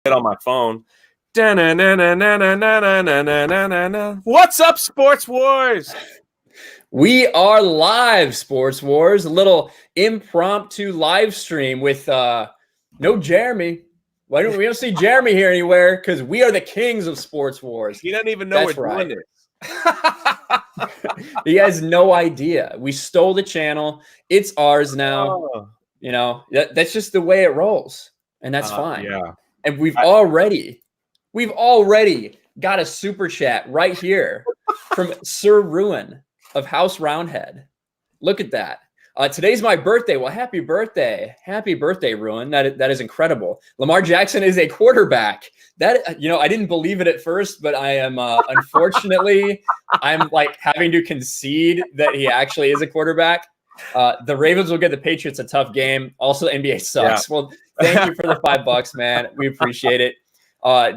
it on my phone. What's up, Sports Wars? We are live, Sports Wars. A little impromptu live stream with no Jeremy. We don't see Jeremy here anywhere because we are the kings of Sports Wars. He doesn't even know we're doing this. He has no idea. We stole the channel. It's ours now. Oh. You know, that's just the way it rolls. And that's fine. Yeah. And we've already got a super chat right here from Sir Ruin of House Roundhead. Look at that. Today's my birthday. Well, happy birthday. Happy birthday, Ruin. That is incredible. Lamar Jackson is a quarterback. That, you know, I didn't believe it at first, but I am unfortunately, I'm like having to concede that he actually is a quarterback. The Ravens will get the Patriots a tough game. Also, the NBA sucks. Yeah. Well, thank you for the $5, man. We appreciate it.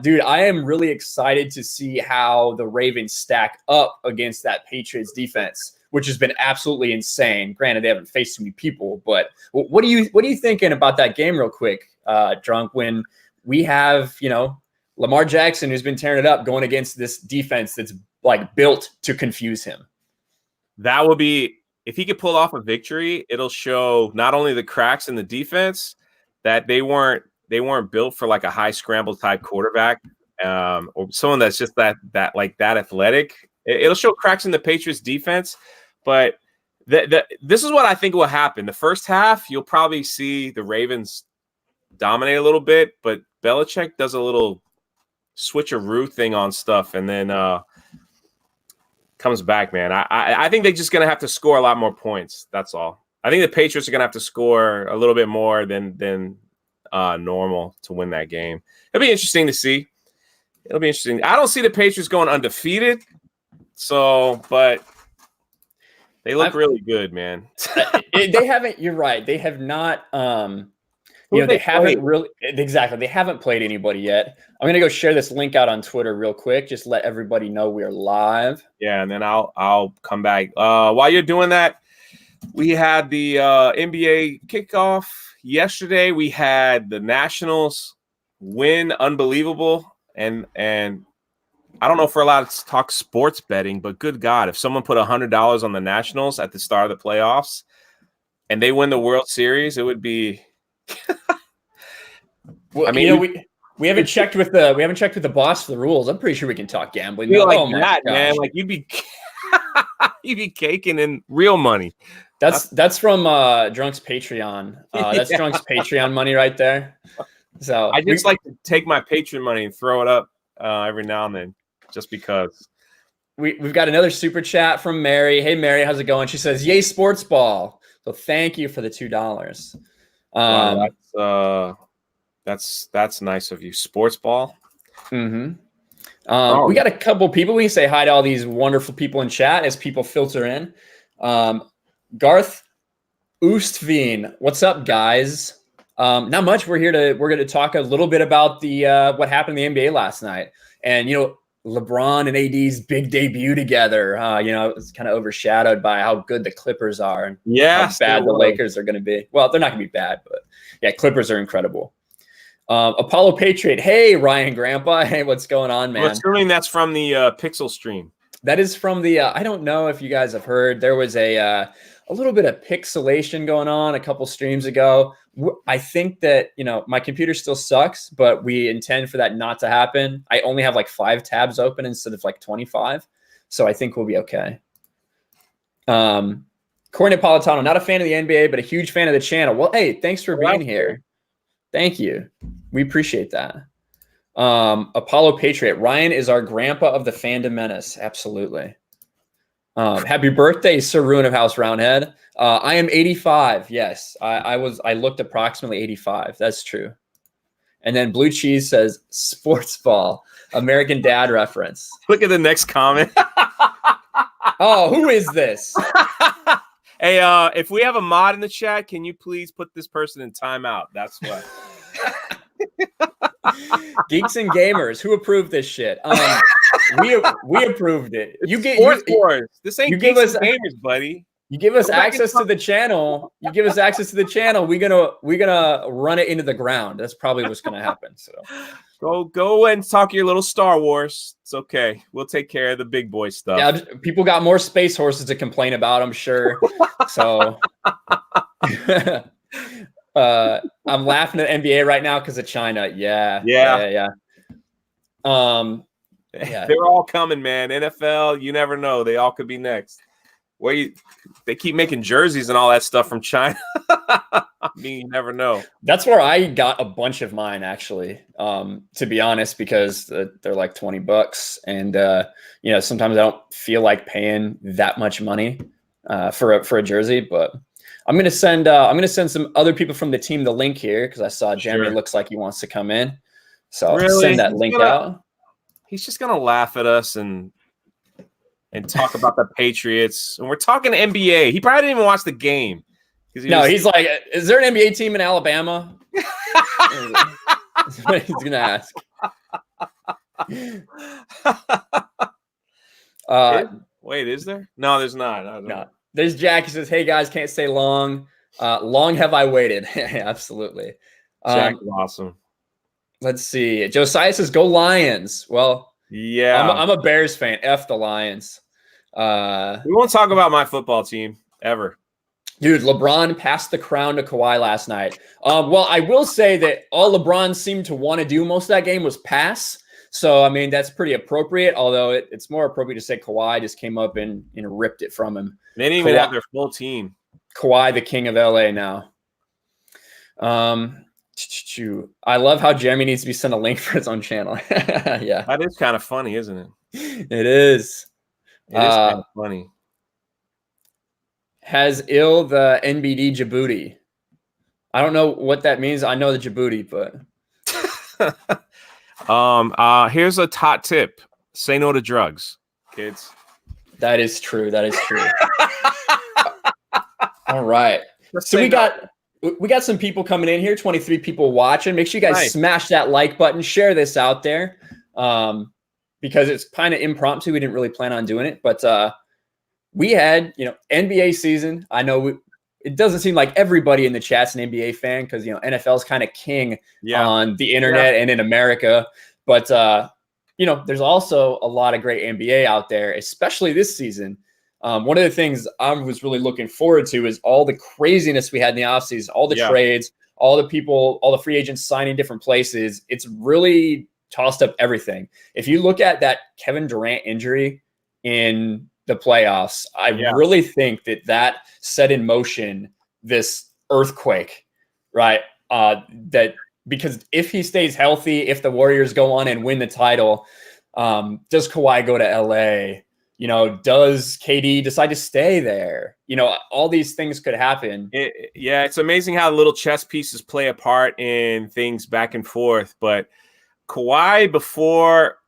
Dude, I am really excited to see how the Ravens stack up against that Patriots defense, which has been absolutely insane. Granted, they haven't faced too many people, but what are you thinking about that game real quick, Drunk, when we have, you know, Lamar Jackson, who's been tearing it up, going against this defense that's like built to confuse him? That would be, if he could pull off a victory, it'll show not only the cracks in the defense, that they weren't built for like a high scramble type quarterback, or someone that's just that athletic. It'll show cracks in the Patriots defense, but this is what I think will happen. The first half, you'll probably see the Ravens dominate a little bit, but Belichick does a little switcheroo thing on stuff, and then comes back, man. I think they're just going to have to score a lot more points. That's all. I think the Patriots are going to have to score a little bit more than normal to win that game. It'll be interesting to see. It'll be interesting. I don't see the Patriots going undefeated, but they look really good, man. They haven't. You're right. They have not. They haven't really. Exactly. They haven't played anybody yet. I'm gonna go share this link out on Twitter real quick. Just let everybody know we are live. Yeah, and then I'll come back. While you're doing that, we had the NBA kickoff yesterday. We had the Nationals win, unbelievable, and I don't know if we're allowed to talk sports betting, but good God, if someone put $100 on the Nationals at the start of the playoffs and they win the World Series, it would be. Well, I mean, you know, we haven't checked with the boss for the rules. I'm pretty sure we can talk gambling. Man, like you'd be caking in real money. That's from Drunk's Patreon. That's Drunk's Patreon money right there. So I just like to take my Patreon money and throw it up every now and then, just because. We've got another super chat from Mary. Hey Mary, how's it going? She says, "Yay, sports ball." So thank you for the $2. Wow, that's nice of you. Sports ball. Mm-hmm. We got a couple people. We can say hi to all these wonderful people in chat as people filter in. Garth Oostveen, what's up, guys? Not much. We're going to talk a little bit about the what happened in the NBA last night, and you know, LeBron and AD's big debut together. You know, it's kind of overshadowed by how good the Clippers are and how bad the Lakers are going to be. Well, they're not going to be bad, but yeah, Clippers are incredible. Apollo Patriot. Hey, Ryan Grandpa. Hey, what's going on, man? I'm assuming that's from the Pixel stream. That is from the. I don't know if you guys have heard. There was a little bit of pixelation going on a couple streams ago. I think that, you know, my computer still sucks, but we intend for that not to happen. I only have like 5 tabs open instead of like 25. So I think we'll be okay. Corey Napolitano, not a fan of the NBA, but a huge fan of the channel. Well, hey, thanks for being here. Thank you. We appreciate that. Apollo Patriot. Ryan is our grandpa of the fandom menace. Absolutely. Happy birthday, Sir Ruin of House Roundhead. I am 85. Yes, I looked approximately 85. That's true. And then Blue Cheese says sports ball, American Dad reference. Look at the next comment. Oh, who is this? Hey, if we have a mod in the chat, can you please put this person in timeout? That's what. Geeks and Gamers, who approved this shit? We approved it. This ain't Geeks and Gamers, buddy. You give us access to the channel. We're gonna run it into the ground. That's probably what's gonna happen. So Go and talk your little Star Wars. It's okay. We'll take care of the big boy stuff. Yeah, people got more space horses to complain about, I'm sure. So I'm laughing at NBA right now because of China. Yeah. They're all coming, man. NFL, you never know. They all could be next. They keep making jerseys and all that stuff from China. I mean, you never know. That's where I got a bunch of mine, actually, to be honest, because they're like $20. And, sometimes I don't feel like paying that much money for a jersey. But I'm going to send some other people from the team the link here because I saw Jeremy looks like he wants to come in. So I'll send that link out. He's just going to laugh at us and talk about the Patriots. And we're talking NBA. He probably didn't even watch the game. He's like, is there an NBA team in Alabama? That's what he's going to ask. Wait, is there? No, there's not. No. There's Jack. He says, hey, guys, can't stay long. Long have I waited. Absolutely. Jack is awesome. Let's see. Josiah says, go Lions. Well, yeah, I'm a Bears fan. F the Lions. We won't talk about my football team ever. Dude, LeBron passed the crown to Kawhi last night. Well, I will say that all LeBron seemed to want to do most of that game was pass. So, I mean, that's pretty appropriate, although it's more appropriate to say Kawhi just came up and ripped it from him. They didn't even have their full team. Kawhi, the king of LA now. I love how Jeremy needs to be sent a link for his own channel. Yeah. That is kind of funny, isn't it? It is. It is kind of funny. Has the NBD Djibouti. I don't know what that means. I know the Djibouti, but here's a hot tip. Say no to drugs, kids. That is true. All right. So we got some people coming in here, 23 people watching. Make sure you guys smash that like button, share this out there. Because it's kind of impromptu. We didn't really plan on doing it, but we had, NBA season. I know it doesn't seem like everybody in the chat's an NBA fan because, NFL is kind of king on the internet and in America. But, there's also a lot of great NBA out there, especially this season. One of the things I was really looking forward to is all the craziness we had in the offseason, all the trades, all the people, all the free agents signing different places. It's really tossed up everything. If you look at that Kevin Durant injury in the playoffs, I really think that set in motion this earthquake, right? That because if he stays healthy, if the Warriors go on and win the title, does Kawhi go to LA? Does KD decide to stay there? All these things could happen. It's amazing how little chess pieces play a part in things back and forth. But Kawhi before,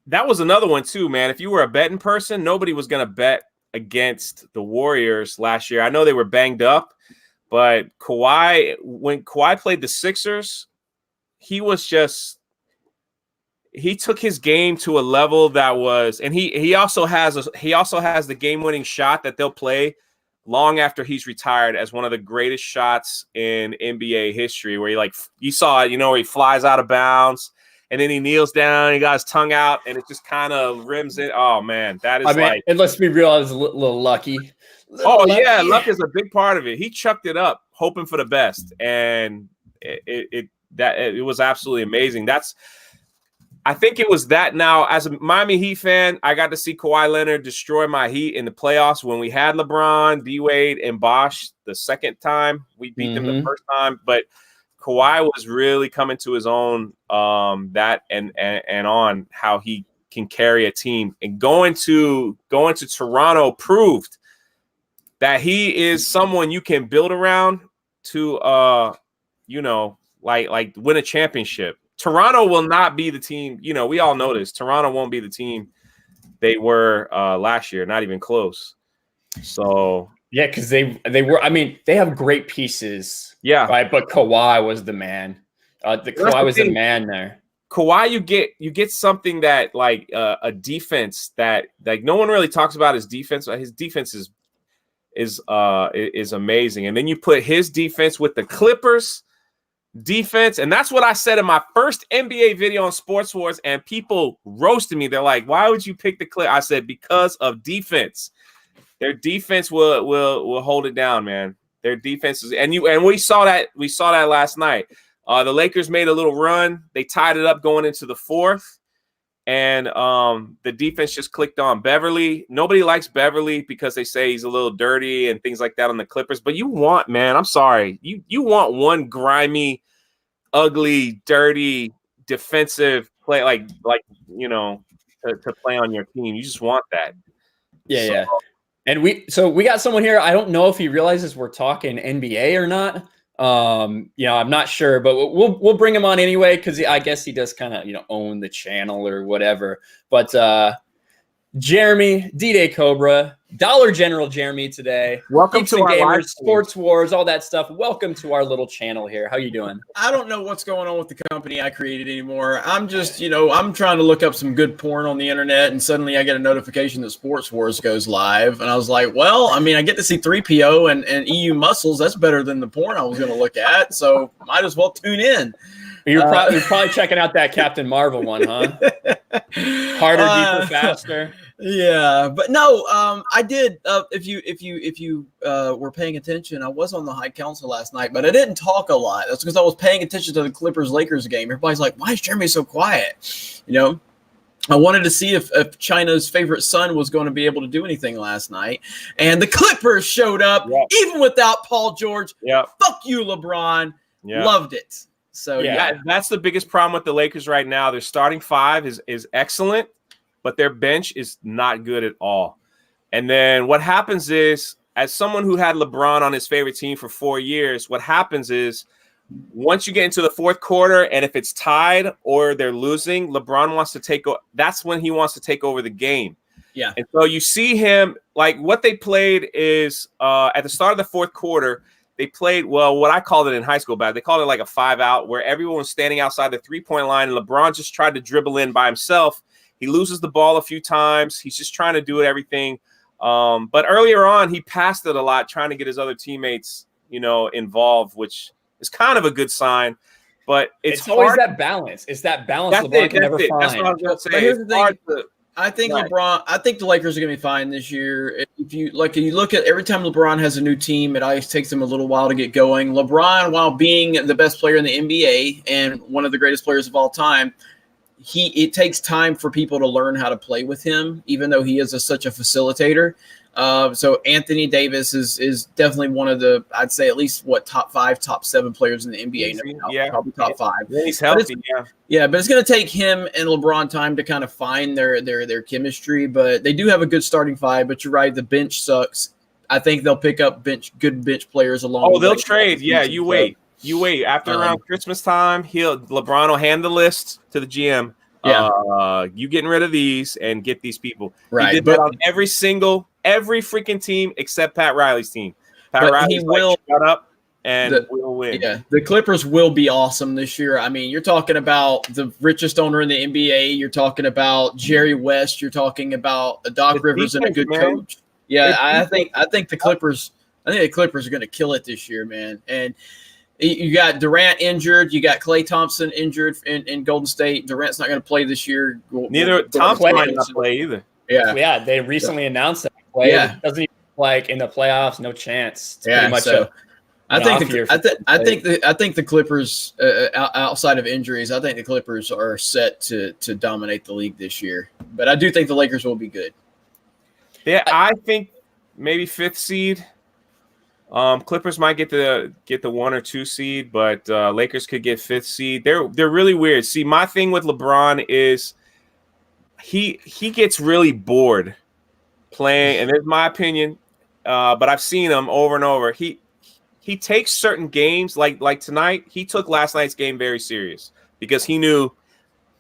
that was another one too, man. If you were a betting person, nobody was going to bet against the Warriors last year. I know they were banged up, but when Kawhi played the Sixers, he took his game to a level that was, and he also has the game-winning shot that they'll play long after he's retired as one of the greatest shots in NBA history, where you saw it, where he flies out of bounds and then he kneels down, he got his tongue out, and it just kind of rims it. Oh man, that is and let's be real, I was a little lucky. Yeah, luck is a big part of it. He chucked it up, hoping for the best, and it was absolutely amazing. I think it was that. Now, as a Miami Heat fan, I got to see Kawhi Leonard destroy my Heat in the playoffs when we had LeBron, D-Wade, and Bosh the second time. We beat them the first time, but Kawhi was really coming to his own. That and on how he can carry a team, and going to Toronto proved that he is someone you can build around to like win a championship. Toronto will not be the team. We all know this. Toronto won't be the team they were last year. Not even close. So yeah, because they were. I mean, they have great pieces. Yeah, right. But Kawhi was the man. Kawhi was the man there. Kawhi, you get something that like a defense that like no one really talks about his defense. His defense is amazing, and then you put his defense with the Clippers. defense. And that's what I said in my first NBA video on Sports Wars, and people roasted me. They're like, why would you pick the Clippers? I said, because of defense. Their defense will hold it down, man. Their defense is, and we saw that last night. The Lakers made a little run. They tied it up going into the fourth. And the defense just clicked on Beverly. Nobody likes Beverly because they say he's a little dirty and things like that on the Clippers. But you want, man, I'm sorry. You want one grimy, ugly, dirty defensive play like to play on your team. You just want that. Yeah. And we got someone here. I don't know if he realizes we're talking NBA or not. I'm not sure, but we'll bring him on anyway because I guess he does kind of own the channel or whatever. But Jeremy, D-Day Cobra, Dollar General Jeremy today. Welcome Geeks to and our Gamers, live Sports Wars, all that stuff. Welcome to our little channel here. How you doing? I don't know what's going on with the company I created anymore. I'm just, I'm trying to look up some good porn on the internet, and suddenly I get a notification that Sports Wars goes live. And I was like, well, I mean, I get to see 3PO and EU muscles. That's better than the porn I was going to look at. So might as well tune in. You're probably checking out that Captain Marvel one, huh? Harder, deeper, faster. Yeah, but no, I did. If you were paying attention, I was on the High Council last night, but I didn't talk a lot. That's because I was paying attention to the Clippers-Lakers game. Everybody's like, "Why is Jeremy so quiet?" I wanted to see if China's favorite son was going to be able to do anything last night, and the Clippers showed up even without Paul George. Yeah, fuck you, LeBron. Yeah. Loved it. So yeah, that's the biggest problem with the Lakers right now. Their starting five is excellent, but their bench is not good at all. And then what happens is, as someone who had LeBron on his favorite team for 4 years, what happens is once you get into the fourth quarter and if it's tied or they're losing, LeBron wants to take – that's when he wants to take over the game. Yeah. And so you see him – like what they played is at the start of the fourth quarter, they played, well, what I called it in high school back. They called it like a 5-out where everyone was standing outside the three-point line and LeBron just tried to dribble in by himself. He loses the ball a few times. He's just trying to do everything. But earlier on, he passed it a lot, trying to get his other teammates, involved, which is kind of a good sign. But it's always hard. that balance. It's that balance LeBron can never find. That's what I was going to say. But here's the thing. I think Right. I think the Lakers are going to be fine this year. If you look at every time LeBron has a new team, it always takes him a little while to get going. LeBron, while being the best player in the NBA and one of the greatest players of all time, it takes time for people to learn how to play with him, even though he is such a facilitator. So Anthony Davis is definitely one of the, I'd say at least top 5, top 7 players in the NBA now. Yeah. Probably top 5. Yeah, he's healthy. Yeah, but it's going to take him and LeBron time to kind of find their chemistry. But they do have a good starting 5. But you're right, the bench sucks. I think they'll pick up good bench players along. Oh, they'll trade. Yeah, you wait. You wait. After around Christmas time, LeBron will hand the list to the GM. Yeah. You getting rid of these and get these people. Right. He did that on every freaking team except Pat Riley's team. Pat Riley's shut up and we'll win. Yeah, the Clippers will be awesome this year. I mean, you're talking about the richest owner in the NBA. You're talking about Jerry West. You're talking about Doc Rivers and a good coach. Yeah, I think the Clippers. I think the Clippers are going to kill it this year, man. And you got Durant injured. You got Klay Thompson injured in Golden State. Durant's not going to play this year. Neither Thompson might not play either. Yeah. They recently announced that Klay doesn't even in the playoffs. No chance. It's pretty much I think the Clippers outside of injuries, I think the Clippers are set to dominate the league this year. But I do think the Lakers will be good. Yeah, I think maybe 5th seed. Clippers might get the 1 or 2 seed, but Lakers could get 5th seed. They're really weird. See, my thing with LeBron is he gets really bored playing, and there's my opinion. But I've seen him over and over. He takes certain games like tonight. He took last night's game very serious because he knew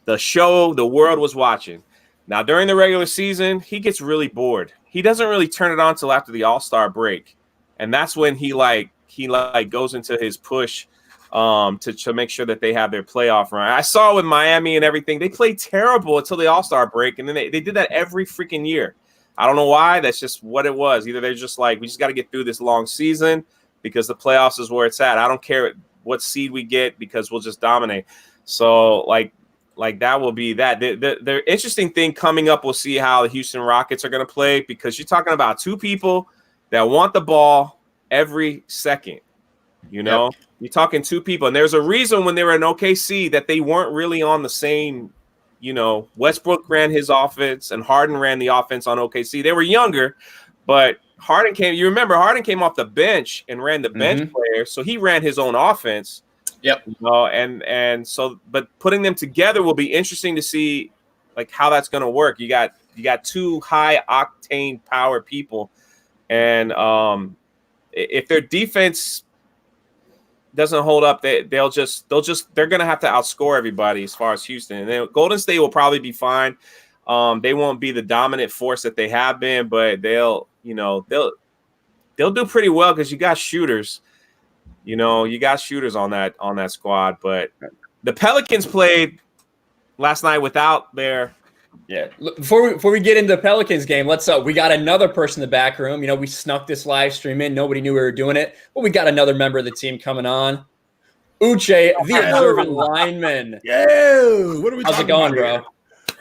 the world was watching. Now during the regular season, he gets really bored. He doesn't really turn it on till after the All-Star break. And that's when he goes into his push to make sure that they have their playoff run. I saw with Miami and everything, they played terrible until the All-Star break, and then they did that every freaking year. I don't know why. That's just what it was. Either they're just like, we just got to get through this long season because the playoffs is where it's at. I don't care. what seed we get because we'll just dominate. So like that will be that. The interesting thing coming up, we'll see how the Houston Rockets are going to play, because you're talking about two people that want the ball every second. You're talking two people, and there's a reason when they were in OKC that they weren't really on the same. Westbrook ran his offense and Harden ran the offense on OKC. They were younger, but Harden came off the bench and ran the bench player, so he ran his own offense. Yep. And so, but putting them together will be interesting to see, like, how that's going to work. You got two high octane power people, and if their defense doesn't hold up, they're going to have to outscore everybody as far as Houston. And then Golden State will probably be fine. They won't be the dominant force that they have been, but they'll do pretty well because you got shooters. You got shooters on that squad. But the Pelicans played last night without their. Yeah. Before we get into the Pelicans game, we got another person in the back room. We snuck this live stream in. Nobody knew we were doing it, but we got another member of the team coming on. Uche, the observant lineman. Yeah. What are we? How's it going, bro?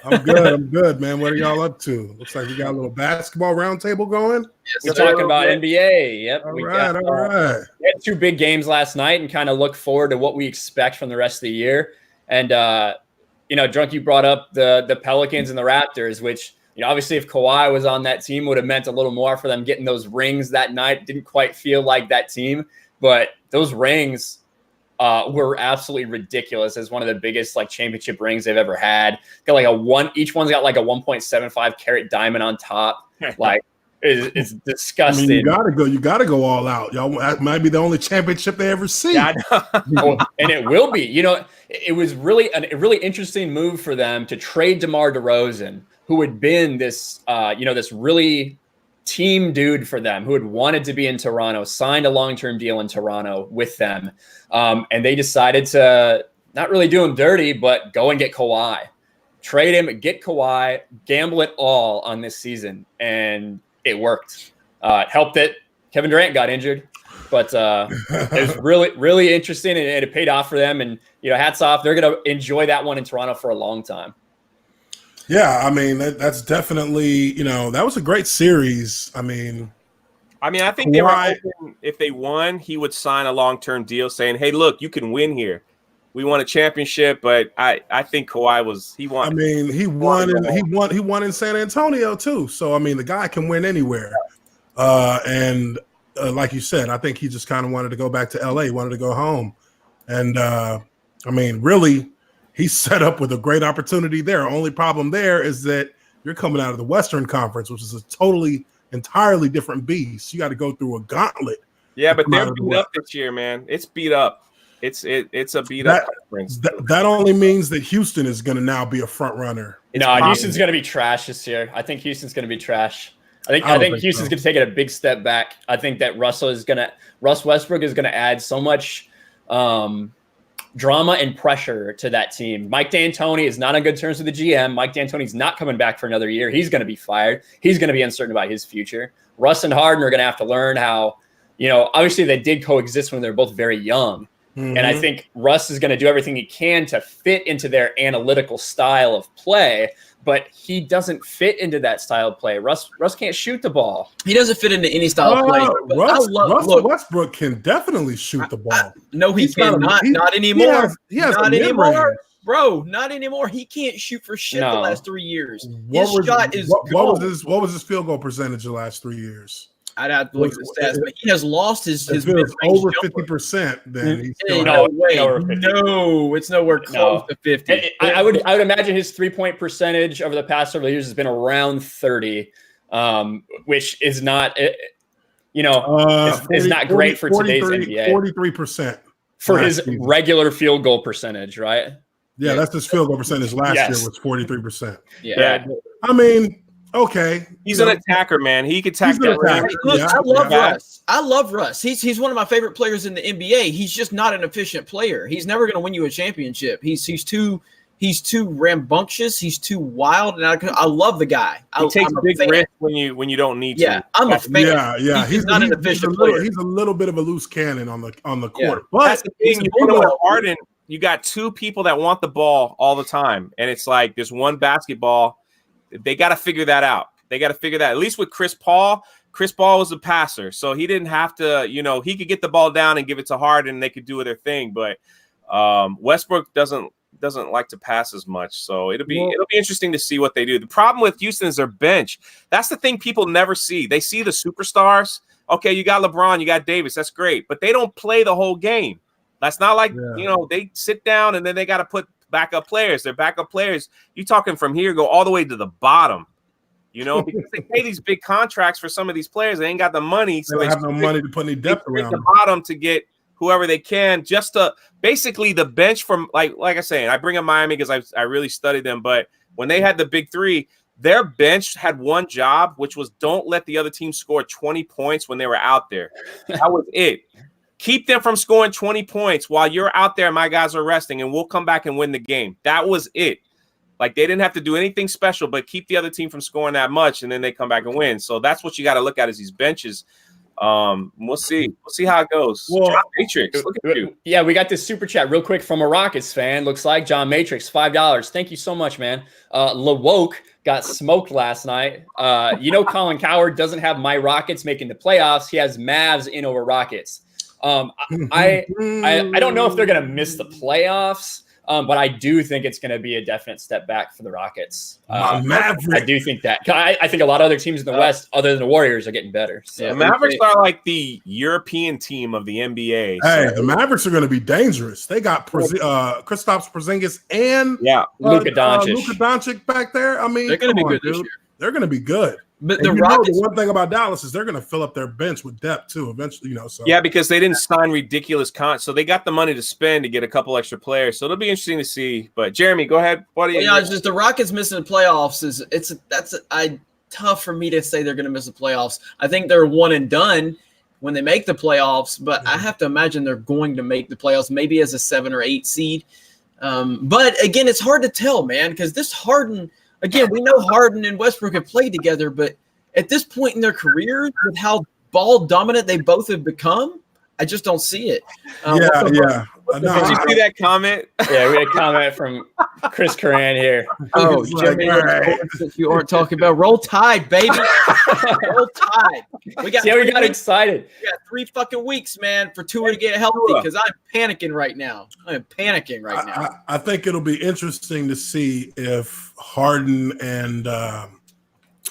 I'm good, man. What are y'all up to? Looks like we got a little basketball roundtable going. We're talking about NBA. Yep. All right. We had two big games last night and kind of look forward to what we expect from the rest of the year. And Drunk, you brought up the Pelicans and the Raptors, which, obviously if Kawhi was on that team, would have meant a little more for them getting those rings that night. Didn't quite feel like that team, but those rings were absolutely ridiculous as one of the biggest championship rings they've ever had. Got each one's got a 1.75 carat diamond on top. It's disgusting. I mean, you gotta go all out. Y'all, that might be the only championship they ever see. Yeah, and it will be. It was really a really interesting move for them to trade DeMar DeRozan, who had been this this really team dude for them, who had wanted to be in Toronto, signed a long-term deal in Toronto with them. And they decided to not really do him dirty, but go and get Kawhi. Trade him, get Kawhi, gamble it all on this season. And it worked. It helped that Kevin Durant got injured. But it was really, really interesting, and it paid off for them. And, hats off. They're going to enjoy that one in Toronto for a long time. Yeah, I mean, that's definitely, that was a great series. I think Kawhi, they were hoping if they won, he would sign a long-term deal saying, hey, look, you can win here. We won a championship, but I think Kawhi he won. He won in San Antonio too. So the guy can win anywhere. And like you said, I think he just kind of wanted to go back to LA, wanted to go home. And really, he's set up with a great opportunity there. Only problem there is that you're coming out of the Western Conference, which is a entirely different beast. You got to go through a gauntlet. Yeah, but they're beat up this year, man. It's beat up. It's a beat up conference. That only means that Houston is going to now be a front runner. Houston's going to be trash this year. I think Houston's going to be trash. I think Houston's going to take it a big step back. I think that Russ Westbrook is going to add so much drama and pressure to that team. Mike D'Antoni is not on good terms with the GM. Mike D'Antoni's not coming back for another year. He's going to be fired. He's going to be uncertain about his future. Russ and Harden are going to have to learn how, obviously they did coexist when they're both very young. Mm-hmm. And I think Russ is going to do everything he can to fit into their analytical style of play, but he doesn't fit into that style of play. Russ can't shoot the ball. He doesn't fit into any style of play. Russell Westbrook can definitely shoot the ball. No, he cannot. Not anymore. He has not anymore. Bro, not anymore. He can't shoot for shit the last 3 years. His shot is what was his field goal percentage the last 3 years? I'd have to look at the stats, but he has lost his over 50%. Then he's still no way. No, it's nowhere close to 50. I would imagine his 3-point percentage over the past several years has been around 30, which is not is not great for today's NBA. 43% for his regular field goal percentage, right? Yeah, that's his field goal percentage last year was 43%. Yeah. Okay. He's an attacker, man. He can attack that. Look, I love Russ. I love Russ. He's one of my favorite players in the NBA. He's just not an efficient player. He's never going to win you a championship. He's too He's too rambunctious. He's too wild, and I love the guy. He takes big risks when you don't need to. Yeah, I'm a fan. Yeah. He's not an efficient player. He's a little bit of a loose cannon on the court. Yeah. But that's the thing. You put him with Harden, you got two people that want the ball all the time, and it's like there's one basketball. They got to figure that out. They got to figure that. At least with Chris Paul. Chris Paul was a passer, so he didn't have to. He could get the ball down and give it to Harden, and they could do their thing. But Westbrook doesn't like to pass as much, so it'll be interesting to see what they do. The problem with Houston is their bench. That's the thing people never see. They see the superstars. Okay, you got LeBron, you got Davis. That's great, but they don't play the whole game. That's not like they sit down and then they got to put backup players. Their backup players. You talking from here go all the way to the bottom. Because they pay these big contracts for some of these players. They ain't got the money, so they have no money to put any depth around the bottom to get whoever they can, just to basically the bench from like I say, and I bring up Miami because I really studied them. But when they had the big three, their bench had one job, which was don't let the other team score 20 points when they were out there. That was it. Keep them from scoring 20 points while you're out there. My guys are resting, and we'll come back and win the game. That was it. Like they didn't have to do anything special, but keep the other team from scoring that much, and then they come back and win. So that's what you got to look at is these benches. We'll see. We'll see how it goes. Well, John Matrix, look at you. Yeah, we got this super chat real quick from a Rockets fan. Looks like John Matrix, $5. Thank you so much, man. LeWoke got smoked last night. Colin Cowherd doesn't have my Rockets making the playoffs. He has Mavs in over Rockets. I don't know if they're gonna miss the playoffs. But I do think it's going to be a definite step back for the Rockets. I do think that. I think a lot of other teams in the West, other than the Warriors, are getting better. So. The Mavericks are like the European team of the NBA. Hey, the Mavericks are going to be dangerous. They got Kristaps Porzingis and Luka Doncic. Luka Doncic back there. I mean, they're going to be good this year. They're going to be good. But the Rockets, the one thing about Dallas is they're going to fill up their bench with depth too. Eventually, So yeah, because they didn't sign ridiculous so they got the money to spend to get a couple extra players. So it'll be interesting to see. But Jeremy, go ahead. What do you? It's just the Rockets missing the playoffs that's tough for me to say they're going to miss the playoffs. I think they're one and done when they make the playoffs, but I have to imagine they're going to make the playoffs, maybe as a 7 or 8 seed. But again, it's hard to tell, man, because this Harden. Again, we know Harden and Westbrook have played together, but at this point in their careers, with how ball dominant they both have become, I just don't see it. Did you see that comment? Yeah, we had a comment from Chris Curran here. Oh, Jimmy, you aren't talking about Roll Tide, baby. Roll Tide. We got excited. We got 3 fucking weeks, man, for Tua to get healthy because I'm panicking right now. I think it'll be interesting to see if Harden and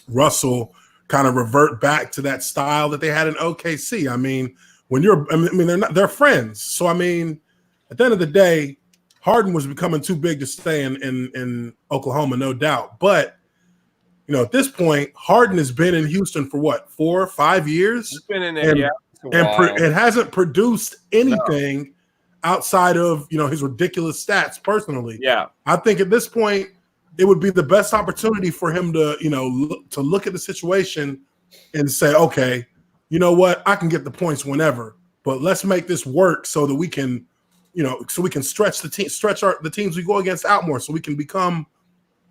Russell kind of revert back to that style that they had in OKC. I mean, they're friends. So, I mean, at the end of the day, Harden was becoming too big to stay in Oklahoma, no doubt. But, at this point, Harden has been in Houston for what, 4 or 5 years? He's been in there, and hasn't produced anything outside of, his ridiculous stats personally. Yeah. I think at this point, it would be the best opportunity for him to, to look at the situation and say, okay, you know what, I can get the points whenever, but let's make this work so that we can, stretch the teams we go against out more, so we can become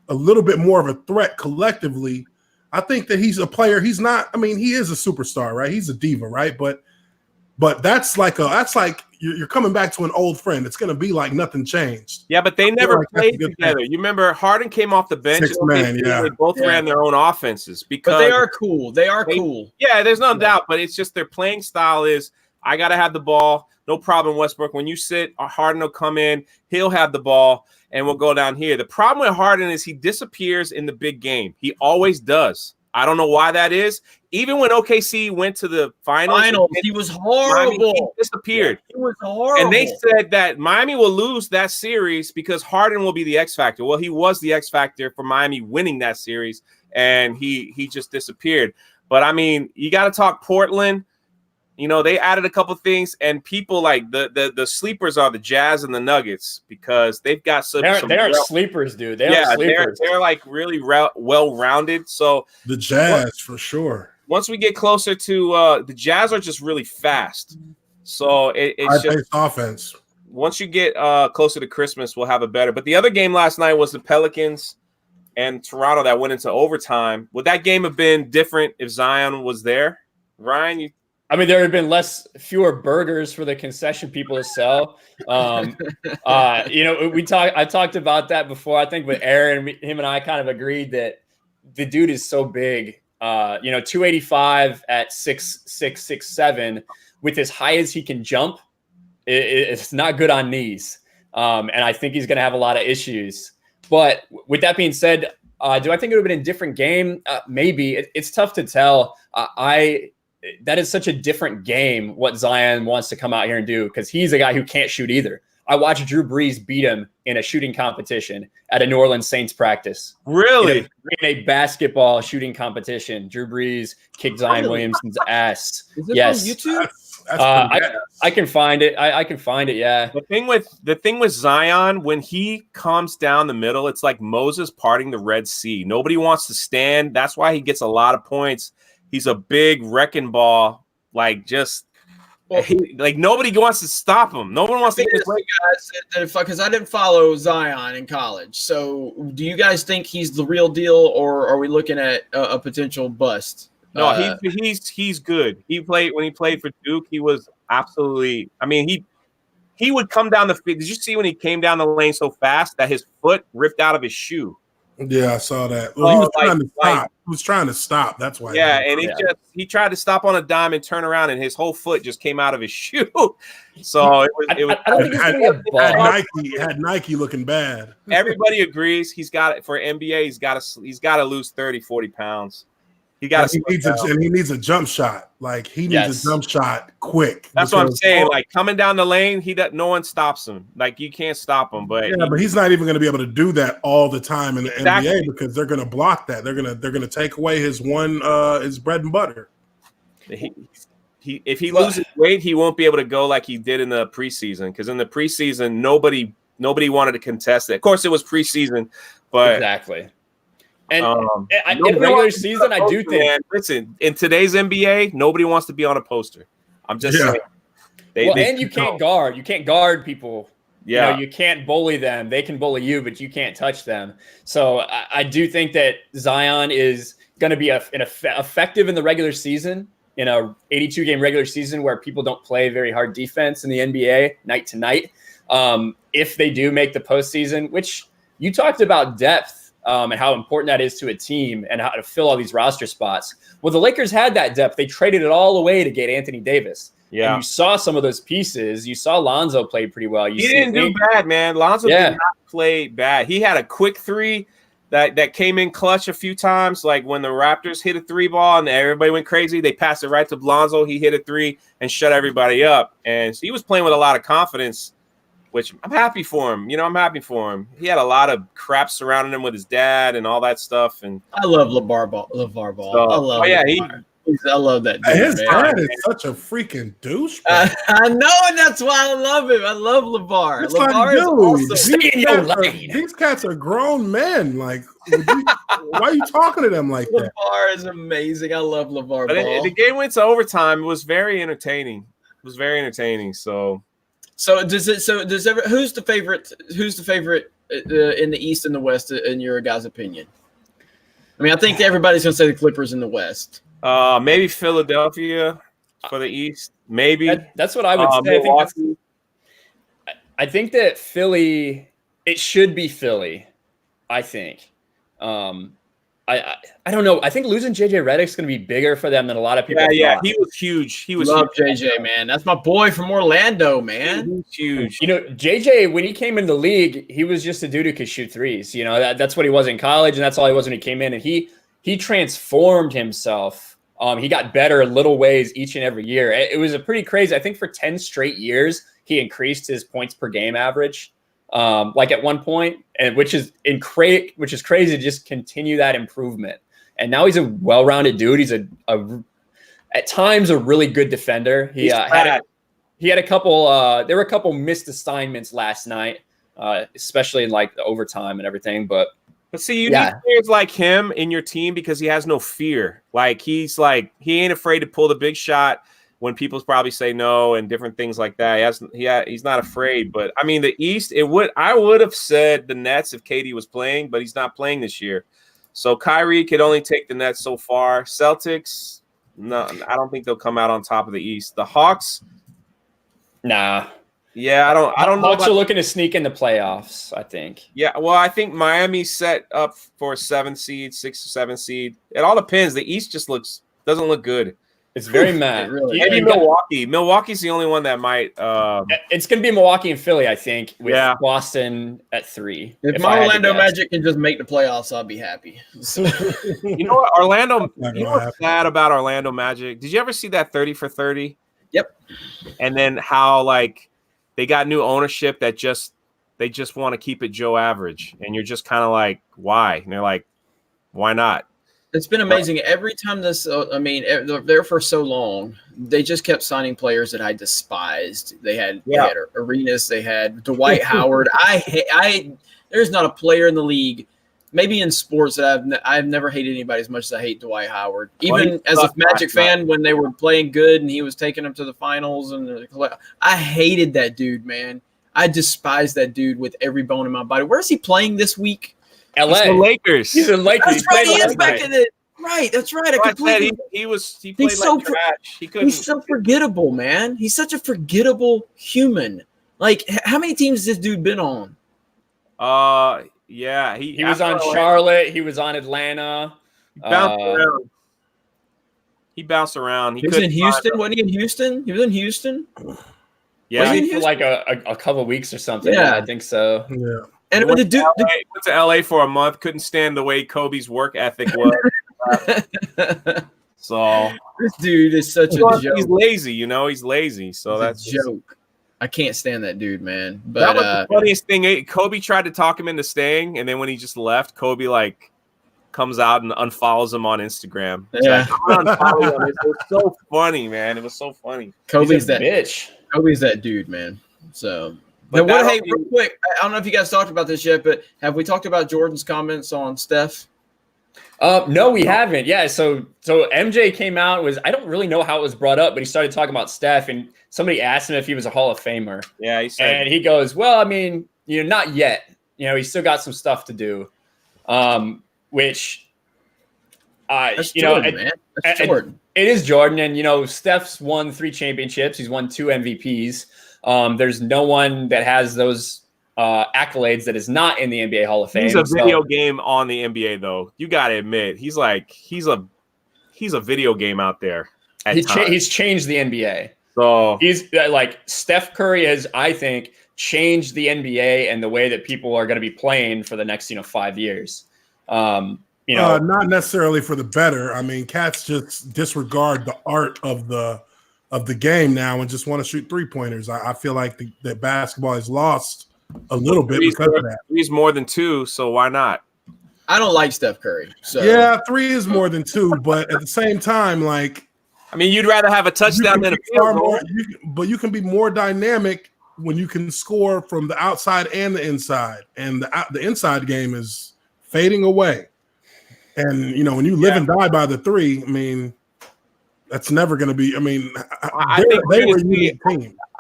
a little bit more of a threat collectively. I think that he's a player. He's not. I mean, he is a superstar, right? He's a diva, right? But that's like you're coming back to an old friend. It's going to be like nothing changed. Yeah, but they never played together. You remember Harden came off the bench. They both ran their own offenses but they are cool. They are cool. Yeah, there's no doubt. But it's just their playing style is I got to have the ball. No problem, Westbrook. When you sit, Harden will come in. He'll have the ball, and we'll go down here. The problem with Harden is he disappears in the big game. He always does. I don't know why that is. Even when OKC went to the finals, he was horrible. Miami, he disappeared. He was horrible. And they said that Miami will lose that series because Harden will be the X factor. Well, he was the X factor for Miami winning that series, and he just disappeared. But I mean, you got to talk Portland. They added a couple things, and people like the sleepers are the Jazz and the Nuggets because they've got they're sleepers, dude. They're like really well-rounded. So the Jazz for sure. Once we get closer to the Jazz are just really fast. So it's just offense. Once you get closer to Christmas, we'll have a better. But the other game last night was the Pelicans and Toronto that went into overtime. Would that game have been different if Zion was there? Ryan, I mean, there had been fewer burgers for the concession people to sell. I talked about that before. I think with Aaron, him and I kind of agreed that the dude is so big. 285 at 6'6", 6'7", with as high as he can jump. It's not good on knees. And I think he's going to have a lot of issues. But with that being said, do I think it would have been a different game? Maybe. It's tough to tell. That is such a different game, what Zion wants to come out here and do, because he's a guy who can't shoot either. I watched Drew Brees beat him in a shooting competition at a New Orleans Saints practice. Really? In a basketball shooting competition, Drew Brees kicked Zion Williamson's ass. Is it yes. on YouTube? I can find it. I can find it. Yeah. The thing with Zion, when he comes down the middle, it's like Moses parting the Red Sea. Nobody wants to stand. That's why he gets a lot of points. He's a big wrecking ball. Nobody wants to stop him. No one wants to get his way. Because I didn't follow Zion in college. So do you guys think he's the real deal, or are we looking at a potential bust? No, he's good. When he played for Duke, he was absolutely. I mean, he would come down the field. Did you see when he came down the lane so fast that his foot ripped out of his shoe? Yeah, I saw that. Well, he was trying to stop. He was trying to stop. That's why. Yeah, and he tried to stop on a dime and turn around, and his whole foot just came out of his shoe. So it was. I don't think it's going to be a ball. Had Nike looking bad. Everybody agrees he's got it for NBA. He's got to lose 30, 40 pounds. He needs a jump shot. He needs a jump shot quick. That's what I'm saying. Coming down the lane, no one stops him. You can't stop him. But but he's not even going to be able to do that all the time in the NBA because they're going to block that. They're going to take away his bread and butter. If he loses weight, he won't be able to go like he did in the preseason. Because in the preseason, nobody wanted to contest it. Of course, it was preseason, but exactly. And in regular season, I do think. Listen, in today's NBA, nobody wants to be on a poster. I'm just saying. You can't guard. You can't guard people. Yeah. You can't bully them. They can bully you, but you can't touch them. So I do think that Zion is going to be effective in the regular season, in a 82-game regular season where people don't play very hard defense in the NBA night to night. If they do make the postseason, which you talked about depth. And how important that is to a team and how to fill all these roster spots. Well, the Lakers had that depth. They traded it all away to get Anthony Davis. Yeah. And you saw some of those pieces. You saw Lonzo play pretty well. He didn't do bad, man. Lonzo did not play bad. He had a quick three that came in clutch a few times. Like when the Raptors hit a three ball and everybody went crazy, they passed it right to Lonzo. He hit a three and shut everybody up. And so he was playing with a lot of confidence, which I'm happy for him. I'm happy for him. He had a lot of crap surrounding him with his dad and all that stuff. And I love LeVar Ball. So, I love that dude, his dad is such a freaking douche. I know, and that's why I love him. I love LeVar. LeVar is awesome. These cats are grown men. Why are you talking to them like that? LeVar is amazing. I love LeVar Ball. The game went to overtime. It was very entertaining. So who's the favorite? Who's the favorite in the East and the West, in your guys' opinion? I mean, I think everybody's going to say the Clippers in the West. Maybe Philadelphia for the East. Maybe that's what I would say. I think that Philly. It should be Philly. I think. I don't know. I think losing JJ Redick's going to be bigger for them than a lot of people. Yeah, he was huge. He was love huge. JJ, man. That's my boy from Orlando, man. Huge. JJ, when he came into the league, he was just a dude who could shoot threes. That's what he was in college, and that's all he was when he came in. And he transformed himself. He got better in little ways each and every year. It was a pretty crazy. I think for 10 straight years, he increased his points per game average. At one point, and which is crazy to just continue that improvement. And now he's a well-rounded dude. He's at times a really good defender. He had a couple. There were a couple missed assignments last night, especially in the overtime and everything. But see, you need players like him in your team because he has no fear. He ain't afraid to pull the big shot. when people probably say no and different things like that. He's not afraid. But I mean, the East, I would have said the Nets if KD was playing, but he's not playing this year. So Kyrie could only take the Nets so far. Celtics, no, I don't think they'll come out on top of the East. The Hawks, nah. Yeah, I don't know. Hawks are looking to sneak in the playoffs, I think. Yeah, well, I think Miami's set up for a 7th seed, 6th or 7th seed. It all depends. The East just doesn't look good. It's very mad. Really. Maybe Milwaukee. Milwaukee's the only one that might. It's going to be Milwaukee and Philly, I think, with Boston at 3. If my Orlando Magic can just make the playoffs, I'll be happy. You know what, Orlando? You know what's sad about Orlando Magic? Did you ever see that 30 for 30? Yep. And then how they got new ownership that they just want to keep it Joe average, and you're just kind of like, why? And they're like, why not? It's been amazing. Every time they're there for so long, they just kept signing players that I despised. They had Arenas, they had Dwight Howard. There's not a player in the league, maybe in sports, that I've never hated anybody as much as I hate Dwight Howard. Even as a Magic fan, when they were playing good and he was taking them to the finals, I hated that dude, man. I despise that dude with every bone in my body. Where is he playing this week? LA. He's the Lakers. He's in Lakers. That's right. He is back in it. Right. That's right. I completely. He played like trash. He's so forgettable, man. He's such a forgettable human. Like, how many teams has this dude been on? Yeah. He was on Charlotte. He was on Atlanta. He bounced around. He was in Houston. Wasn't he in Houston? He was in Houston. Yeah, for like a couple of weeks or something. Yeah, I think so. Yeah. And went to LA for a month. Couldn't stand the way Kobe's work ethic was. So this dude is such a joke. He's lazy, He's lazy. So that's a joke. I can't stand that dude, man. But that was the funniest thing. Kobe tried to talk him into staying, and then when he just left, Kobe comes out and unfollows him on Instagram. Yeah, it was so funny, man. It was so funny. Kobe's that bitch. Kobe's that dude, man. So. But hey, real quick, I don't know if you guys talked about this yet, but have we talked about Jordan's comments on Steph? No, we haven't. Yeah, so MJ came out, I don't really know how it was brought up, but he started talking about Steph, and somebody asked him if he was a Hall of Famer. Yeah, he said, and he goes, "Well, I mean, not yet. He's still got some stuff to do." Which, that's Jordan, man. That's Jordan. It is Jordan, and Steph's won 3 championships. He's won 2 MVPs. There's no one that has those accolades that is not in the NBA Hall of Fame. He's a video game on the NBA, though. You got to admit, he's a video game out there. He's changed the NBA. So he's Steph Curry has, I think, changed the NBA and the way that people are going to be playing for the next 5 years. Not necessarily for the better. I mean, cats just disregard the art of the game now and just want to shoot 3-pointers. I feel like the basketball has lost a little bit because of that. 3's more than 2, so why not? I don't like Steph Curry. So yeah, 3 is more than 2, but at the same time, you'd rather have a touchdown than a field goal. But you can be more dynamic when you can score from the outside and the inside, and the inside game is fading away. And when you live and die by the 3, that's never going to be.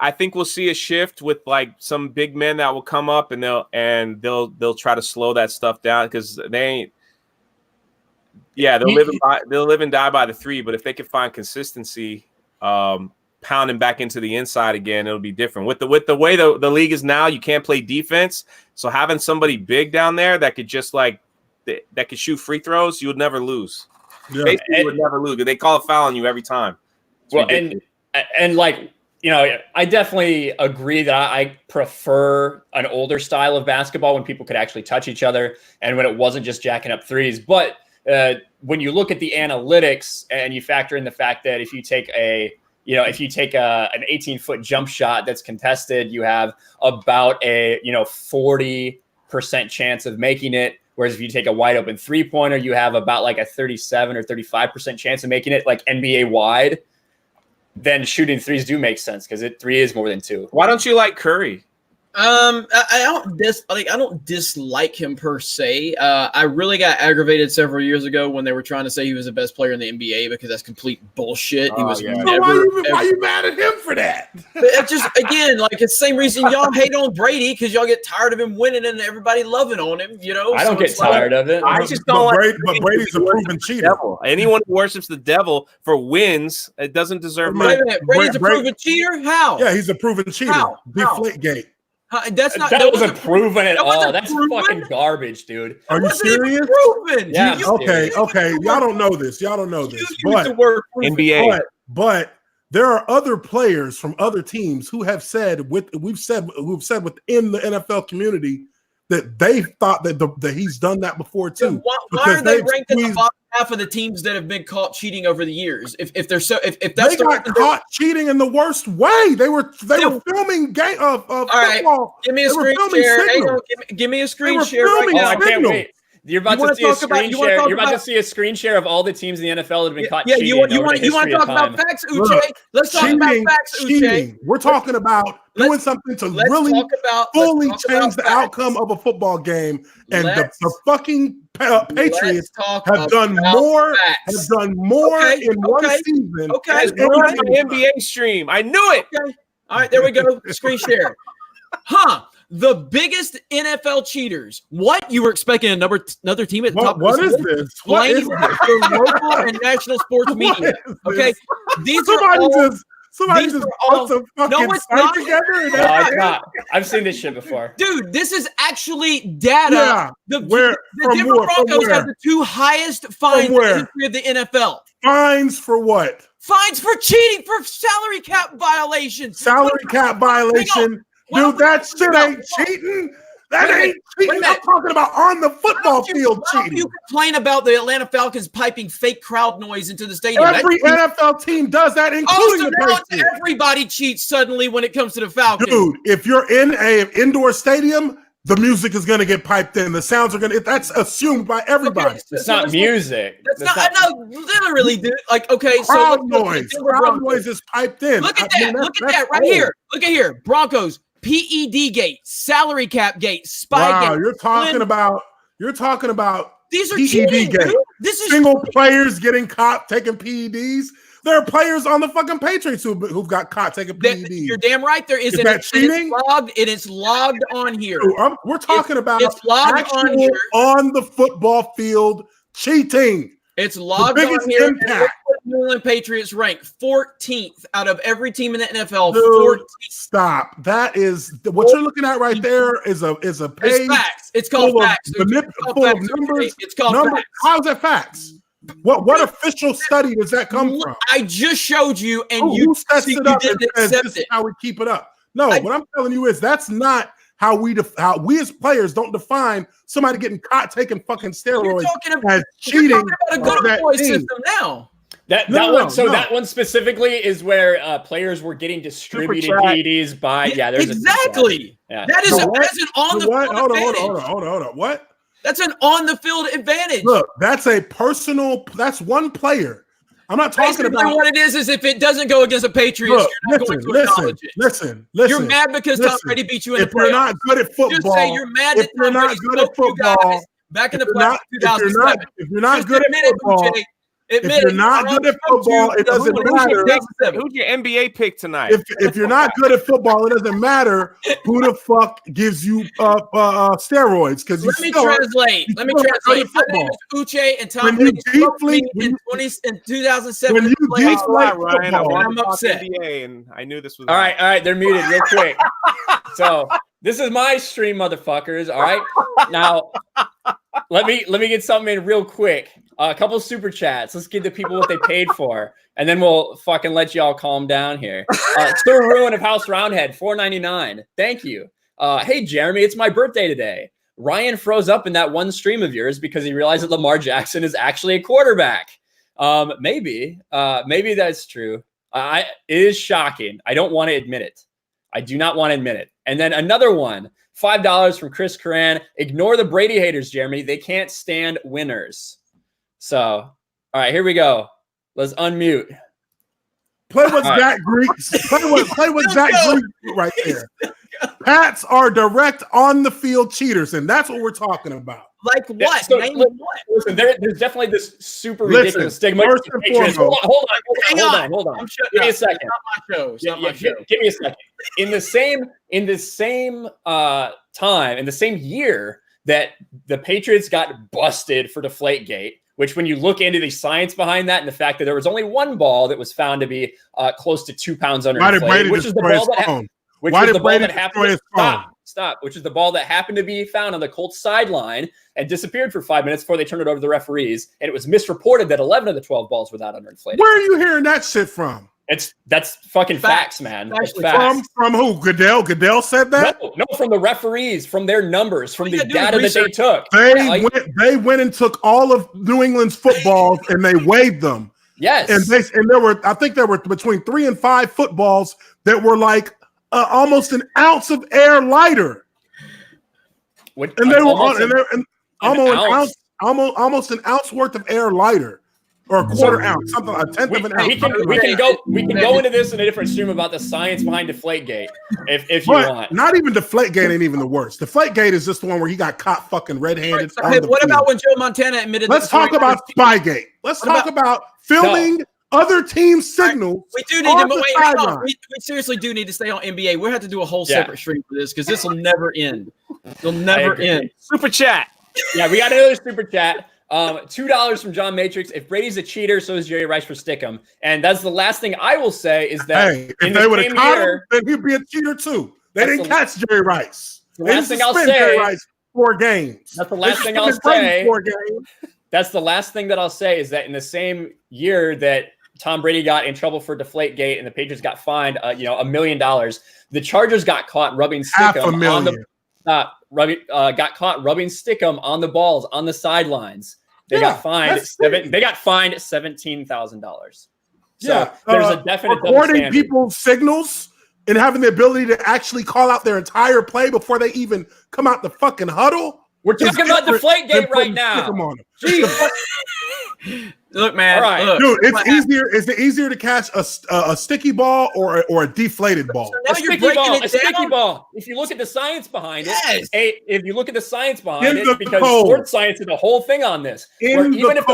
I think we'll see a shift with some big men that will come up and they'll try to slow that stuff down because they ain't. Yeah, they'll live and die by the 3, but if they can find consistency, pounding back into the inside again, it'll be different. With the way the league is now, you can't play defense, so having somebody big down there that could just that could shoot free throws, you would never lose. Yeah. Basically, you would never lose. They call a foul on you every time. It's I definitely agree that I prefer an older style of basketball when people could actually touch each other and when it wasn't just jacking up 3s. But when you look at the analytics and you factor in the fact that if you take an 18-foot jump shot that's contested, you have about a 40% chance of making it. Whereas if you take a wide open 3-pointer, you have about a 37 or 35% chance of making it NBA wide. Then shooting 3s do make sense because 3 is more than 2. Why don't you like Curry? I don't dislike him per se. I really got aggravated several years ago when they were trying to say he was the best player in the NBA because that's complete bullshit. He was never. So why you mad at him for that? It's just again like it's the same reason y'all hate on Brady because y'all get tired of him winning and everybody loving on him. You know, I don't get tired of it. I just don't like but Brady's a proven cheater. Devil. Anyone who worships the devil for wins, it doesn't deserve Wait my. a minute, Brady's a proven cheater. How? Yeah, he's a proven cheater. How? Deflategate. That's not. That wasn't proven at all. wasn't That's proven. fucking garbage, dude. Are you serious? Proven. Yeah. Okay. Y'all don't know this. You But use the word proven. NBA. but there are other players from other teams who have said who've said within the NFL community that they thought that he's done that before too. Why are they ranked in the bottom half of the teams that have been caught cheating over the years? If that's they got caught cheating in the worst way. They were filming game of football. Give me a screen share. Hang on, give me a screen share right now. I can't wait. You're about to see a screen share. You're about to see a screen share of all the teams in the NFL that have been caught cheating. You want to talk about facts, Uche? Let's talk about facts, Uche. We're talking about doing something to really fully change the outcome of a football game, and the fucking Patriots have done more in one season. Okay, NBA stream. I knew it. Okay. All right, there we go. Screen share. The biggest NFL cheaters. What? You were expecting another team at the top? What is this? Blame the local and national sports media. Okay, somebody just put some fucking site together. It's not. I've seen this shit before, dude. This is actually data. Yeah. The Denver Broncos have the 2 highest fines in the history of the NFL. Fines for what? Fines for cheating, for salary cap violations. Salary cap violation. Dude, that shit ain't cheating. That ain't cheating. I'm talking about on the football field cheating. You complain about the Atlanta Falcons piping fake crowd noise into the stadium. Every NFL team does that, including the Patriots. Everybody cheats suddenly when it comes to the Falcons. Dude, if you're in an indoor stadium, the music is going to get piped in. The sounds are going to. That's assumed by everybody. Okay, it's not music. No, literally, dude. Like, okay, crowd noise. Crowd noise is piped in. Look at that. Look at that right here. Look at here. Broncos. PED gate, salary cap gate, spy gate. You're talking about these are PED cheating, gate. dude. This is single players getting caught taking PEDs. There are players on the fucking Patriots who've got caught taking PEDs. You're damn right. There is that cheating? It is logged on here. Dude, we're talking about it's logged on here on the football field cheating. It's logged on here. New England Patriots rank 14th out of every team in the NFL. Dude, 14th. Stop. That is what you're looking at right there. Is a page. It's facts. It's called facts. Full of numbers. It's called facts. How's that facts? What official study does that come from? I just showed you, and who sets you it up didn't and says accept this it. is how we keep it up. No, what I'm telling you is that's not how we as players don't define somebody getting caught taking fucking steroids as cheating. You're talking about a good boy system now. That one specifically is where players were getting distributed PEDs by there's exactly. That is an on the field advantage. Hold on. What? That's an on the field advantage. Look, that's one player. I'm not talking about what it is if it doesn't go against a Patriots, you're not going to acknowledge it. Listen. You're mad because Tom Brady beat you in the playoffs. If you're not good at football, just say you're mad that Tom Brady spoke to you guys back in the playoffs 2007. If you're not good at football, if you're not good at football, it doesn't matter. Who's your NBA pick tonight? If you're not good at football, it doesn't matter who the fuck gives you steroids. Because Let me translate. My name is Uche, and Tom Brady spoke to me in 2007. When you deflate football, I'm upset. NBA, and I knew this was all right. They're muted real quick. So this is my stream, motherfuckers. All right, now let me get something in real quick. A couple super chats. Let's give the people what they paid for, and then we'll fucking let y'all calm down here. Sir Ruin of House Roundhead, $4.99. Thank you. Hey Jeremy, it's my birthday today. Ryan froze up in that one stream of yours because he realized that Lamar Jackson is actually a quarterback. Maybe that's true. It is shocking. I don't want to admit it. I do not want to admit it. And then another one, $5 from Chris Curran. Ignore the Brady haters, Jeremy. They can't stand winners. So, all right, here we go. Let's unmute. Play with Zach Greek. Play with Zach Greek right there. Pats are direct on the field cheaters, and that's what we're talking about. Like what? So, Name listen, what? listen, there's definitely this super ridiculous stigma. First and Patriots. foremost, Hold Hang on. Give me a second. It's not my show. It's not my show. Give me a second. In the same time, in the same year that the Patriots got busted for Deflategate, which when you look into the science behind that and the fact that there was only one ball that was found to be close to 2 pounds under inflated, which is the ball that which was the ball that happened to stop, which is the ball that happened to be found on the Colts sideline and disappeared for 5 minutes before they turned it over to the referees. And it was misreported that 11 of the 12 balls were not underinflated. Where are you hearing that shit from? That's fucking facts, man. It's facts. From who? Goodell? Goodell said that? No, from the referees, from their numbers, from the data that they took. They went and took all of New England's footballs and they weighed them. Yes. And I think there were between 3 and 5 footballs that were like almost an ounce of air lighter. And they were almost an ounce worth of air lighter. Or a quarter ounce, something a tenth of an ounce. We can go into this in a different stream about the science behind Deflategate, if you want. Not even Deflategate ain't even the worst. Deflategate is just the one where he got caught fucking red-handed. What about when Joe Montana admitted? Let's talk about Spygate. Let's talk about filming other teams' signals. We do need to we seriously do need to stay on NBA. We'll have to do a whole separate stream for this because this will never end. It'll never end. Super chat. Yeah, we got another super chat. $2 from John Matrix. If Brady's a cheater, so is Jerry Rice for Stickum. And that's the last thing I will say is that if they would have caught him, then he'd be a cheater too. They didn't catch Jerry Rice. The last thing I'll say, Jerry Rice 4 games. That's the last thing I'll say. That's the last thing that I'll say is that in the same year that Tom Brady got in trouble for Deflategate and the Patriots got fined, $1 million, the Chargers got caught rubbing Stickum on the got caught rubbing Stickum on the balls on the sidelines. They got fined $17,000. So there's a definite recording people's signals and having the ability to actually call out their entire play before they even come out the fucking huddle. We're talking about Deflategate right now. Jeez. Look, man. All right. Dude, it's easier. Is it easier to catch a sticky ball or a deflated ball? A sticky ball. If you look at the science behind it, because sports science did a whole thing on this. Even if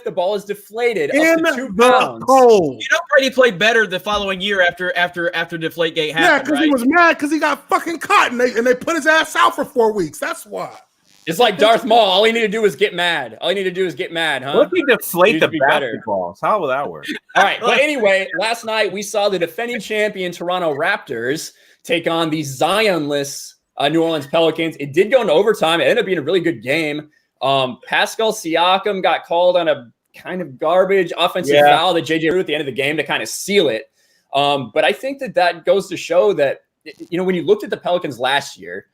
the ball is deflated up to 2 pounds. Brady played better the following year after Deflategate happened. Yeah, because he was mad because he got fucking caught and they put his ass out for 4 weeks. That's why. It's like Darth Maul. All you need to do is get mad. Huh? What if we deflate the basketballs? How will that work? All right. But anyway, last night we saw the defending champion Toronto Raptors take on the Zion-less New Orleans Pelicans. It did go into overtime. It ended up being a really good game. Pascal Siakam got called on a kind of garbage offensive foul that JJ threw at the end of the game to kind of seal it. But I think that goes to show that, when you looked at the Pelicans last year,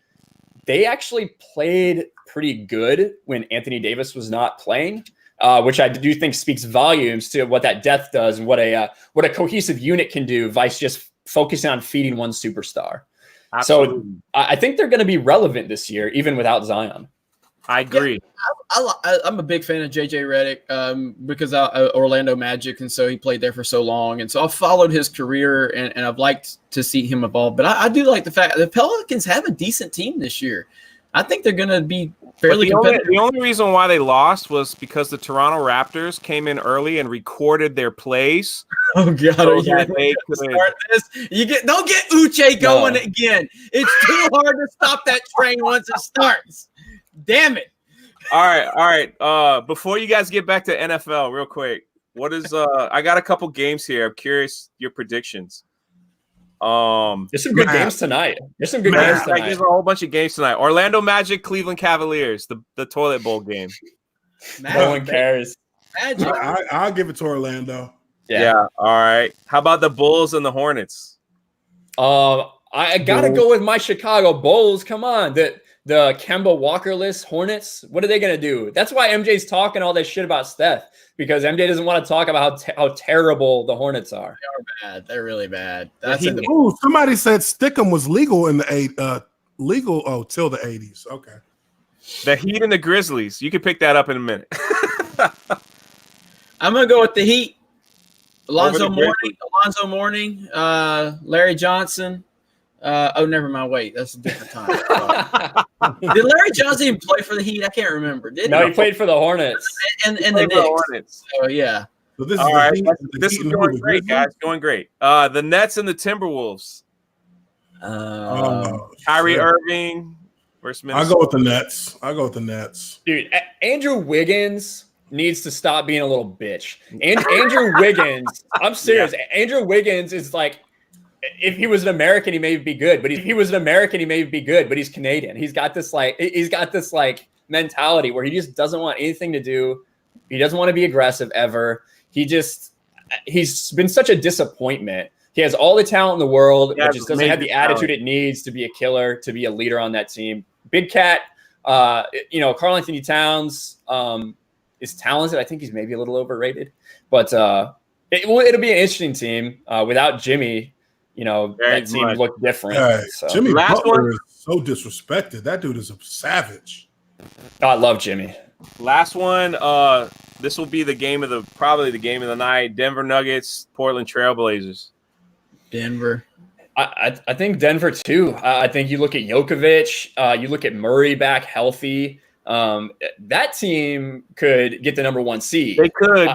they actually played pretty good when Anthony Davis was not playing, which I do think speaks volumes to what that depth does and what a cohesive unit can do, vice just focusing on feeding one superstar. Absolutely. So I think they're going to be relevant this year, even without Zion. I agree. Yeah, I'm a big fan of JJ Redick because Orlando Magic, and so he played there for so long, and so I've followed his career, and I've liked to see him evolve. But I do like the fact the Pelicans have a decent team this year. I think they're going to be fairly competitive. The only reason why they lost was because the Toronto Raptors came in early and recorded their plays. Oh God! Don't get Uche going again. It's too hard to stop that train once it starts. Damn it. All right. Before you guys get back to NFL real quick, what is I got a couple games here. I'm curious your predictions. There's some good games tonight. There's a whole bunch of games tonight. Orlando Magic, Cleveland Cavaliers, the toilet bowl game. No one cares. I'll give it to Orlando. Yeah. All right. How about the Bulls and the Hornets? I gotta go with my Chicago Bulls. Come on. The Kemba Walker-less Hornets, what are they going to do? That's why MJ's talking all this shit about Steph, because MJ doesn't want to talk about how terrible the Hornets are. They are bad. They're really bad. Somebody said Stickum was legal in the till the 80s. Okay. The Heat and the Grizzlies. You can pick that up in a minute. I'm going to go with the Heat. Alonzo Mourning, Larry Johnson. Never mind. Wait, that's a different time. Did Larry Johnson even play for the Heat? I can't remember. No, he played for the Hornets. And the Knicks. Oh, yeah. So this All right, is this is going great, guys. Going great. The Nets and the Timberwolves. Kyrie Irving versus Minnesota. I'll go with the Nets. Dude, Andrew Wiggins needs to stop being a little bitch. And Andrew Wiggins, I'm serious. Yeah. Andrew Wiggins is like, if he was an American, he may be good. But if he was an American, he may be good. But he's Canadian. He's got this mentality where he just doesn't want anything to do. He doesn't want to be aggressive ever. He's been such a disappointment. He has all the talent in the world, but just doesn't have the attitude it needs to be a killer, to be a leader on that team. Big Cat, Karl Anthony Towns is talented. I think he's maybe a little overrated, but it'll be an interesting team without Jimmy. That team looked different. So. Jimmy Butler is so disrespected. That dude is a savage. I love Jimmy. Last one. This will be probably the game of the night. Denver Nuggets, Portland Trailblazers. Denver. I think Denver too. I think you look at Jokovic, you look at Murray back healthy. That team could get the number 1 seed. They could.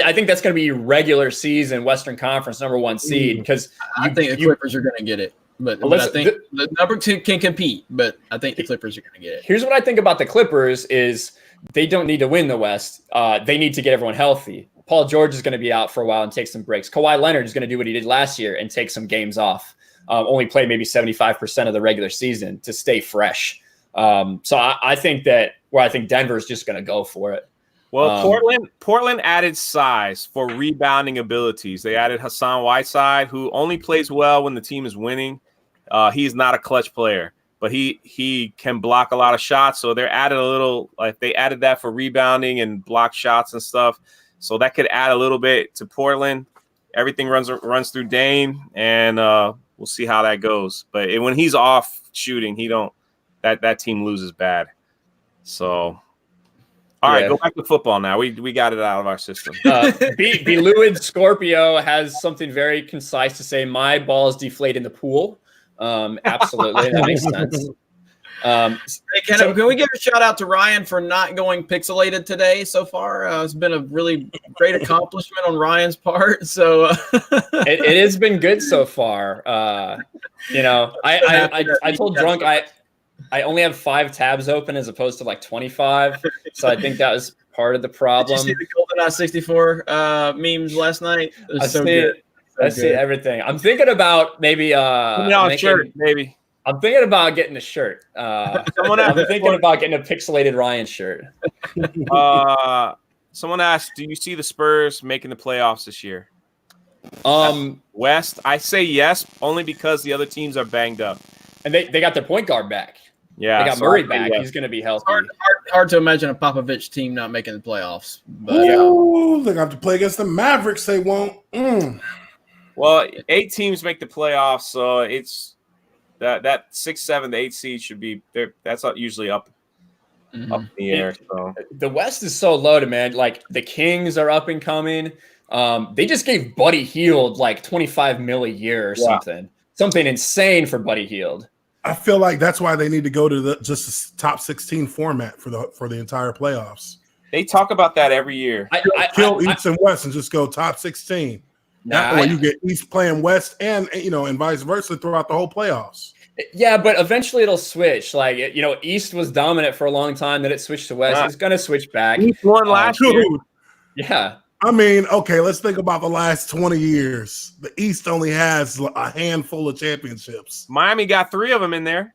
I think that's going to be regular season Western Conference number 1 seed because I think the Clippers are going to get it. But I think the number 2 can compete, but I think the Clippers are going to get it. Here's what I think about the Clippers is they don't need to win the West. They need to get everyone healthy. Paul George is going to be out for a while and take some breaks. Kawhi Leonard is going to do what he did last year and take some games off. Only play maybe 75% of the regular season to stay fresh. So I think Denver is just going to go for it. Well, Portland added size for rebounding abilities. They added Hassan Whiteside, who only plays well when the team is winning. He's not a clutch player, but he can block a lot of shots. So they added they added that for rebounding and block shots and stuff. So that could add a little bit to Portland. Everything runs through Dame, and we'll see how that goes. But when he's off shooting, that team loses bad. So, all right, go back to football now. We got it out of our system. Beluid Scorpio has something very concise to say. My balls deflate in the pool. Absolutely, that makes sense. Can we give a shout out to Ryan for not going pixelated today so far? It's been a really great accomplishment on Ryan's part. So it has been good so far. I told Drunk I only have 5 tabs open as opposed to like 25. So I think that was part of the problem. Did you see the GoldenEye 64 memes last night? It was good. I see everything. I'm thinking about maybe shirt, maybe. I'm thinking about getting a shirt. I'm thinking about getting a pixelated Ryan shirt. Someone asked, do you see the Spurs making the playoffs this year? West, I say yes, only because the other teams are banged up. And they got their point guard back. Yeah. They got Murray back. Yeah. He's going to be healthy. Hard to imagine a Popovich team not making the playoffs. But they have to play against the Mavericks. They won't. Well, 8 teams make the playoffs, so it's that 6, 7, 8 seed should be there. That's usually up in the air. So the West is so loaded, man. Like the Kings are up and coming. They just gave Buddy Hield like $25 million a year or something. Something insane for Buddy Hield. I feel like that's why they need to go to the top 16 format for the entire playoffs. They talk about that every year. Kill East and West and just go top 16. That way you get East playing West and vice versa throughout the whole playoffs. Yeah, but eventually it'll switch. Like, East was dominant for a long time, then it switched to West. It's going to switch back. East won last year. Yeah. I mean, okay, let's think about the last 20 years. The East only has a handful of championships. Miami got 3 of them in there.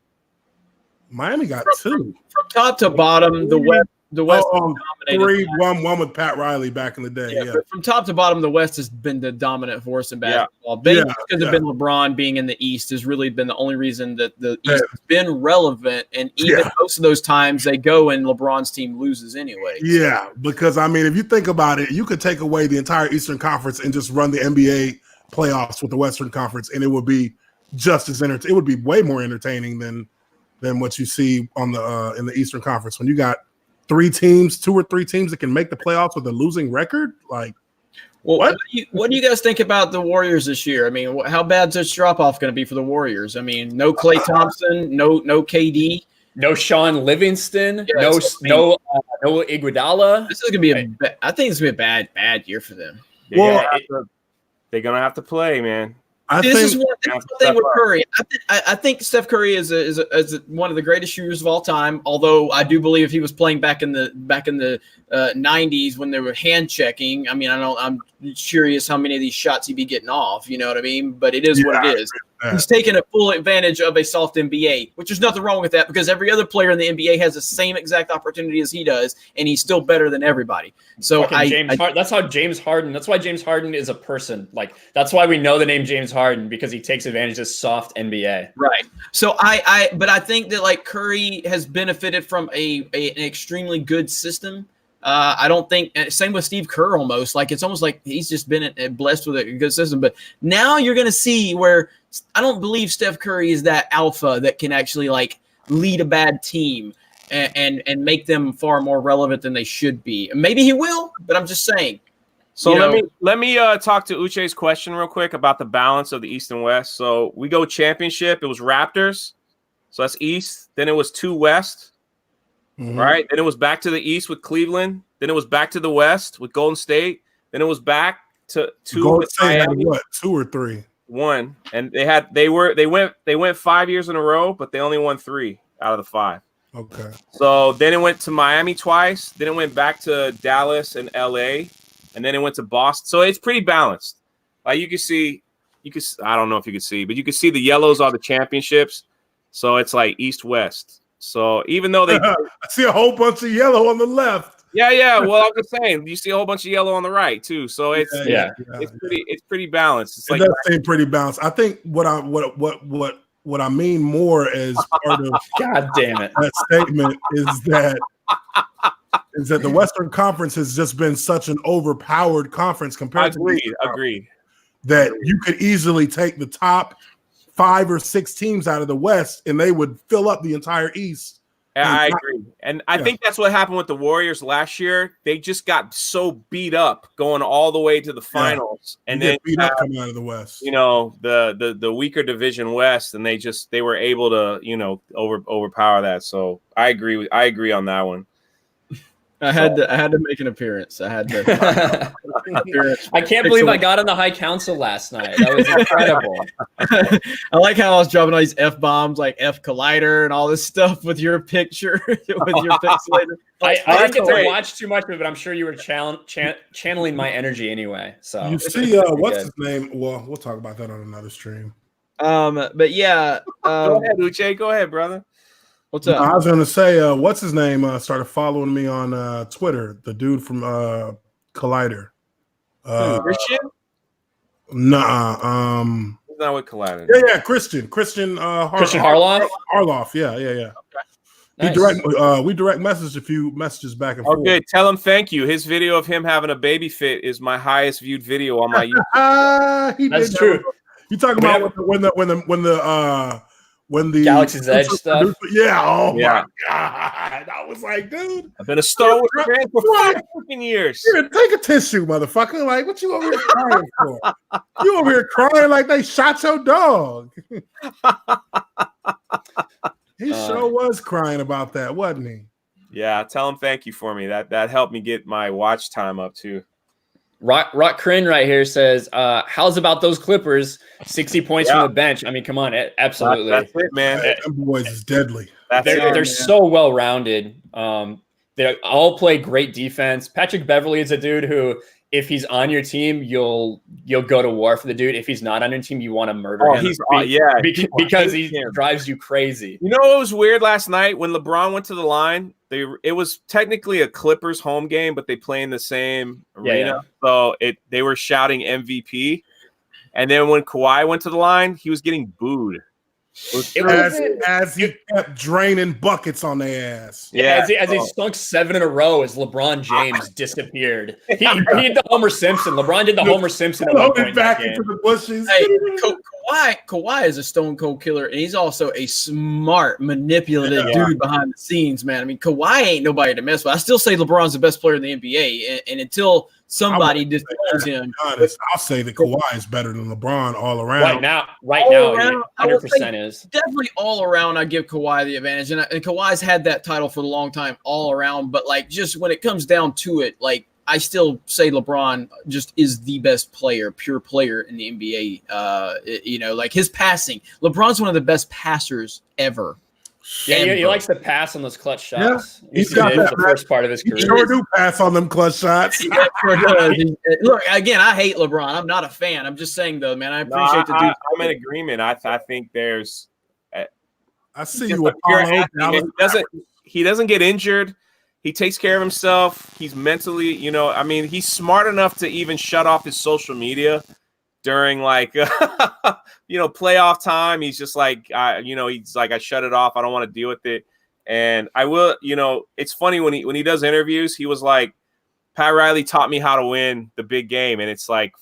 Miami got 2. From top to bottom, the West dominated. 3, one with Pat Riley back in the day. Yeah. From top to bottom, the West has been the dominant force in basketball. Because of been LeBron being in the East has really been the only reason that the East has been relevant. And even most of those times they go and LeBron's team loses anyway. Yeah, because I mean, if you think about it, you could take away the entire Eastern Conference and just run the NBA playoffs with the Western Conference, and it would be just as entertaining. It would be way more entertaining than what you see on the in the Eastern Conference when you got 2 or 3 teams that can make the playoffs with a losing record. Like, Well, what do you guys think about the Warriors this year? I mean, how bad is this drop-off going to be for the Warriors? I mean, no Klay Thompson, no KD. No Sean Livingston, no Iguodala. This is going to be I think it's going to be a bad year for them. They're going to have to play, man. This is one thing with Curry. I think Steph Curry is one of the greatest shooters of all time. Although I do believe if he was playing back in the 90s when they were hand checking, I mean, I'm curious how many of these shots he'd be getting off. You know what I mean? But it is what it is. He's taking a full advantage of a soft NBA, which there's nothing wrong with that because every other player in the NBA has the same exact opportunity as he does, and he's still better than everybody. So that's how James Harden. That's why James Harden is a person. Like that's why we know the name James Harden because he takes advantage of soft NBA. Right. So I think that like Curry has benefited from an extremely good system. I don't think same with Steve Kerr almost like it's almost like he's just been blessed with a good system. But now you're going to see where I don't believe Steph Curry is that alpha that can actually like lead a bad team and make them far more relevant than they should be. Maybe he will, but I'm just saying. So let me talk to Uche's question real quick about the balance of the East and West. So we go championship. It was Raptors. So that's East. Then it was 2 West. Mm-hmm. Right. Then it was back to the East with Cleveland. Then it was back to the West with Golden State. Then it was back to 2 Golden with State Miami. had what, 2 or 3? 1. And they went 5 years in a row, but they only won 3 out of the 5. Okay. So then it went to Miami twice. Then it went back to Dallas and LA, and then it went to Boston. So it's pretty balanced. Like I don't know if you could see, but you can see the yellows are the championships. So it's like East West. So even though I see a whole bunch of yellow on the left. Yeah. Well, I'm just saying you see a whole bunch of yellow on the right too. So it's pretty balanced. It's it does seem pretty balanced. I think what I mean more as part of God damn it that statement is that the Western Conference has just been such an overpowered conference compared to Agreed. That you could easily take the top 5 or 6 teams out of the West, and they would fill up the entire East. Yeah, I agree. And I think that's what happened with the Warriors last year. They just got so beat up going all the way to the finals. And then beat up coming out of the West. You know, the weaker division West, and they were able to, overpower that. So I agree on that one. I had to make an appearance. I had to. I can't believe I got on the High Council last night. That was incredible. I like how I was dropping all these F-bombs like F Collider and all this stuff with your picture, with your pixelator. I didn't get to watch too much of it, but I'm sure you were channeling my energy anyway. So you see, what's his name? Well, we'll talk about that on another stream. But yeah. Go ahead, Uche. Go ahead, brother. What's up? I was going to say, what's his name? Started following me on Twitter. The dude from Collider. Christian? Nah. He's not with Collider. Yeah, Christian. Christian Harloff? Harloff, yeah. Okay. Nice. We direct messaged a few messages back and forth. Okay, tell him thank you. His video of him having a baby fit is my highest viewed video on my YouTube. That's true. You talking about when the Galaxy's Edge stuff? Yeah. Oh my God. I was like, dude, I've been a Star Wars fan for 5 freaking years. Here, take a tissue, motherfucker. Like, what you over here crying for? You over here crying like they shot your dog. He sure was crying about that, wasn't he? Yeah, tell him thank you for me. That helped me get my watch time up too. Rock Crin right here says, how's about those Clippers? 60 points from the bench. I mean, come on, absolutely. That's it, man. Them boys is deadly. They're so well rounded. They all play great defense. Patrick Beverley is a dude who, if he's on your team, you'll go to war for the dude. If he's not on your team, you want to murder him. Because he drives you crazy. You know what was weird last night when LeBron went to the line? It was technically a Clippers home game, but they play in the same arena. So they were shouting MVP. And then when Kawhi went to the line, he was getting booed. As he kept draining buckets on their ass. Yeah, as he stunk 7 in a row as LeBron James disappeared. He did the Homer Simpson. LeBron did the Homer Simpson at one point back into the bushes. Hey, Kawhi is a stone cold killer, and he's also a smart, manipulative dude behind the scenes, man. I mean, Kawhi ain't nobody to mess with. I still say LeBron's the best player in the NBA, and until somebody disowns him. Honest, I'll say that Kawhi is better than LeBron all around. Right now, 100% is. Definitely all around, I give Kawhi the advantage. And Kawhi's had that title for a long time all around. But, like, just when it comes down to it, like, I still say LeBron just is the best player, pure player in the NBA. Like his passing. LeBron's one of the best passers ever. Yeah, he likes to pass on those clutch shots. Yeah, he's got that the first part of his career. He sure do pass on them clutch shots. Look, again, I hate LeBron. I'm not a fan. I'm just saying, though, man, I appreciate the dude. I'm in agreement. I think there's. I see you. He doesn't get injured. He takes care of himself. He's mentally, he's smart enough to even shut off his social media during playoff time. He's just like, he's like, I shut it off. I don't want to deal with it. And I will, it's funny when he does interviews, he was like, Pat Riley taught me how to win the big game. And it's like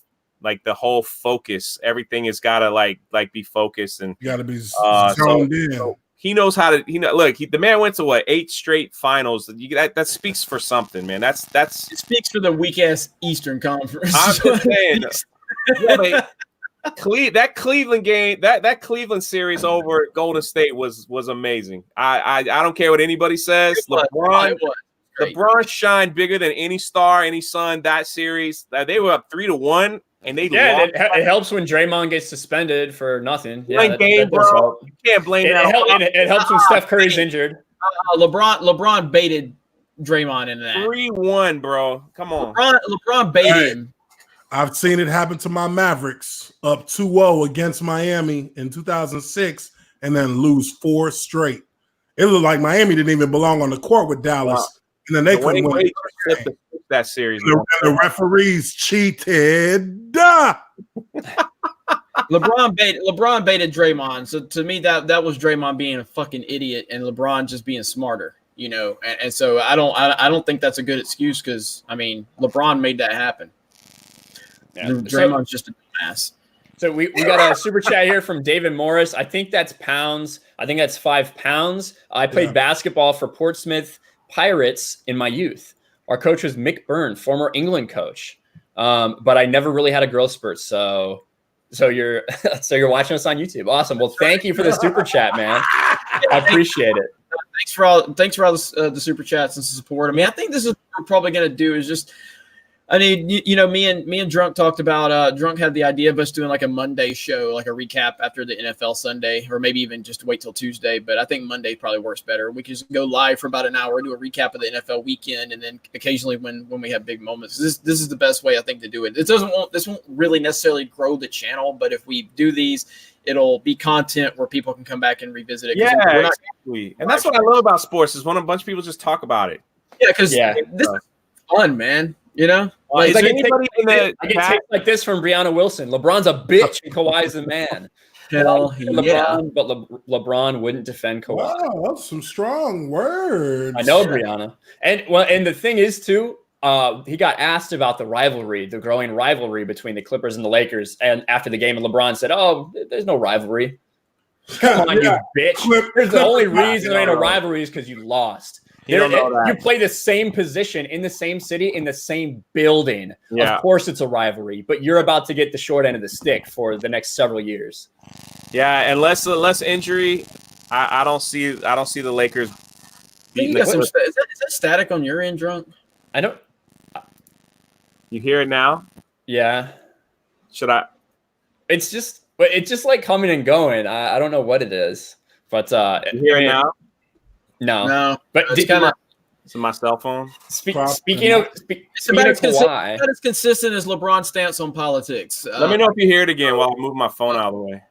the whole focus, everything has got to like be focused and you got to be zoned in. So he knows how to. The man went to 8 straight finals. That speaks for something, man. It speaks for the weak ass Eastern Conference. I'm just saying. That Cleveland game, that Cleveland series over at Golden State was amazing. I don't care what anybody says. LeBron shined bigger than any star, any sun that series. They were up 3-1. And they lost. It helps when Draymond gets suspended for nothing. Yeah, game, bro. You can't blame that. It helps when Steph Curry's injured. LeBron baited Draymond in that 3-1, bro. Come on, LeBron baited him. I've seen it happen to my Mavericks, up 2-0 against Miami in 2006, and then lose 4 straight. It looked like Miami didn't even belong on the court with Dallas, and then they couldn't win that series. The referees cheated. LeBron baited Draymond. So to me, that was Draymond being a fucking idiot and LeBron just being smarter, And so I don't think that's a good excuse because LeBron made that happen. Yeah. Draymond's just a dumbass. So we got a super chat here from David Morris. I think that's pounds. I think that's 5 pounds. I played basketball for Portsmouth Pirates in my youth. Our coach was Mick Byrne, former England coach. But I never really had a growth spurt. So you're watching us on YouTube. Awesome. Well, thank you for the super chat, man. I appreciate it. Thanks for all the super chats and support. I think this is what we're probably going to do is just, me and Drunk talked about, Drunk had the idea of us doing like a Monday show, like a recap after the NFL Sunday, or maybe even just wait till Tuesday. But I think Monday probably works better. We can just go live for about an hour, do a recap of the NFL weekend. And then occasionally when we have big moments, this is the best way I think to do it. This won't really necessarily grow the channel, but if we do these, it'll be content where people can come back and revisit it. Yeah, exactly. And that's what I love about sports is when a bunch of people just talk about it. Yeah, because this is fun, man. I get takes like this from Brianna Wilson. LeBron's a bitch and Kawhi's the man. Hell yeah. But LeBron wouldn't defend Kawhi. Wow, that's some strong words. I know, Brianna. And the thing is, too, he got asked about the growing rivalry between the Clippers and the Lakers. And after the game, and LeBron said, "Oh, there's no rivalry. Come on, you bitch. There's the only reason there ain't a rivalry is because you lost. You play the same position in the same city in the same building. Yeah. Of course, it's a rivalry, but you're about to get the short end of the stick for the next several years. Yeah, unless injury, I don't see the Lakers beating the Clippers. Is that static on your end, Drunk? I don't. You hear it now? Yeah. Should I? It's just like coming and going. I don't know what it is, but you hear it now? No. But it's kind of to my cell phone. Speaking of Kawhi, not as consistent as LeBron's stance on politics. Let me know if you hear it again while I move my phone out of the way.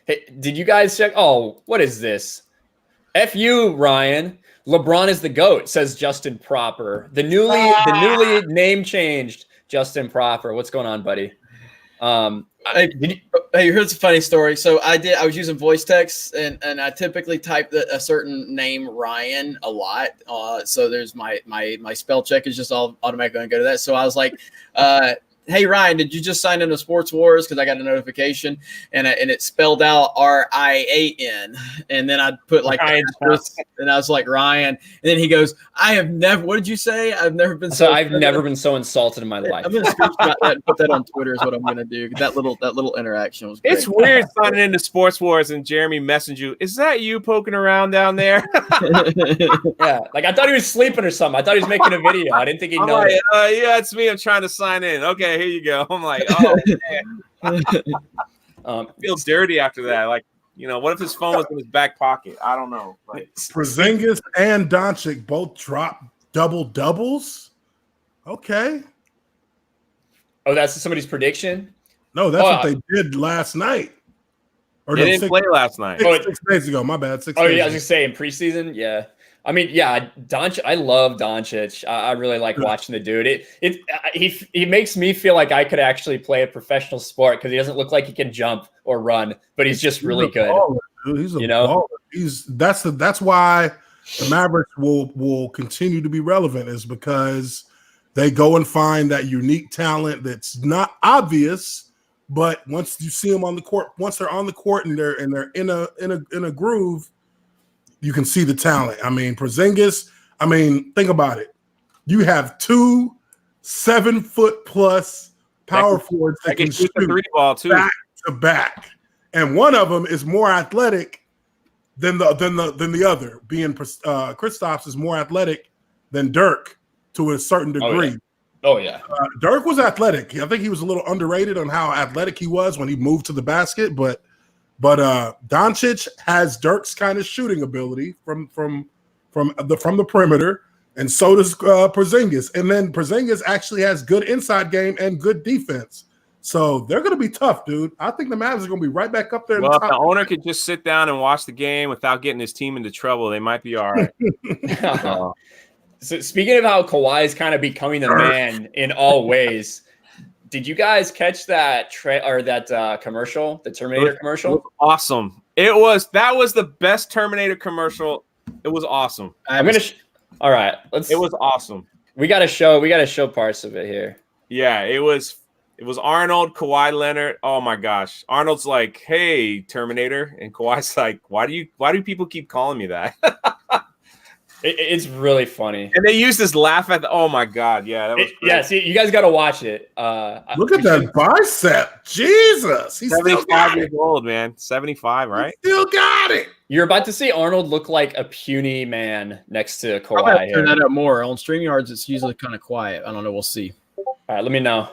Hey, did you guys check? Oh, what is this? F you, Ryan. LeBron is the GOAT, says Justin Proper. The newly name changed Justin Proper. What's going on, buddy? Hey, here's a funny story. So I was using voice text and I typically type a certain name Ryan a lot. So there's my spell check is just all automatically going to go to that. So I was like, hey, Ryan, did you just sign into Sports Wars? Because I got a notification, and it spelled out RIAN. And then I put like, and I was like, Ryan. And then he goes, I have never, what did you say? I've never been I've never been so insulted in my life. I'm going to screenshot that and put that on Twitter is what I'm going to do. That little interaction was great. It's weird signing into Sports Wars and Jeremy messaged you. Is that you poking around down there? Yeah, like I thought he was sleeping or something. I thought he was making a video. I didn't think he'd know. Yeah, it's me. I'm trying to sign in. Okay, here you go. I'm like, oh man. I feel dirty after that. Like, what if his phone was in his back pocket? I don't know. Like, Porzingis and Doncic both dropped double doubles. Okay. Oh, that's somebody's prediction? No, that's what they did last night. Or they didn't play last night. 6 days ago. My bad. 6 days I was ago. going to say in preseason. Yeah. I mean, yeah, Doncic. I love Doncic. I really like watching the dude. He makes me feel like I could actually play a professional sport because he doesn't look like he can jump or run, but he's just really good. Baller, dude. He's a baller. That's why the Mavericks will continue to be relevant, is because they go and find that unique talent that's not obvious, but once you see them on the court, once they're on the court and they're in a groove, you can see the talent. I mean, Porzingis, think about it. You have 2 7-foot+ power forwards that can shoot the 3-ball too, back to back, and one of them is more athletic than the other. Being Kristaps is more athletic than Dirk to a certain degree. Oh yeah. Dirk was athletic. I think he was a little underrated on how athletic he was when he moved to the basket, but Doncic has Dirk's kind of shooting ability from the perimeter, and so does Porzingis. And then Porzingis actually has good inside game and good defense. So they're going to be tough, dude. I think the Mavs are going to be right back up there. Well, if the owner could just sit down and watch the game without getting his team into trouble, they might be all right. So speaking of how Kawhi is kind of becoming the man in all ways, did you guys catch that commercial, the Terminator commercial? It was awesome. That was the best Terminator commercial. It was awesome. All right, it was awesome. We got to show parts of it here. Yeah, it was Arnold, Kawhi Leonard. Oh my gosh. Arnold's like, "Hey, Terminator." And Kawhi's like, "Why do people keep calling me that?" It's really funny. And they used this laugh at oh my God. Yeah. That was yeah. See, you guys got to watch it. Look at that bicep. Jesus. He's 75 years old, man. 75, right? He still got it. You're about to see Arnold look like a puny man next to Kawhi. I'm going to turn that up more. On StreamYards, it's usually kind of quiet. I don't know. We'll see. All right. Let me know.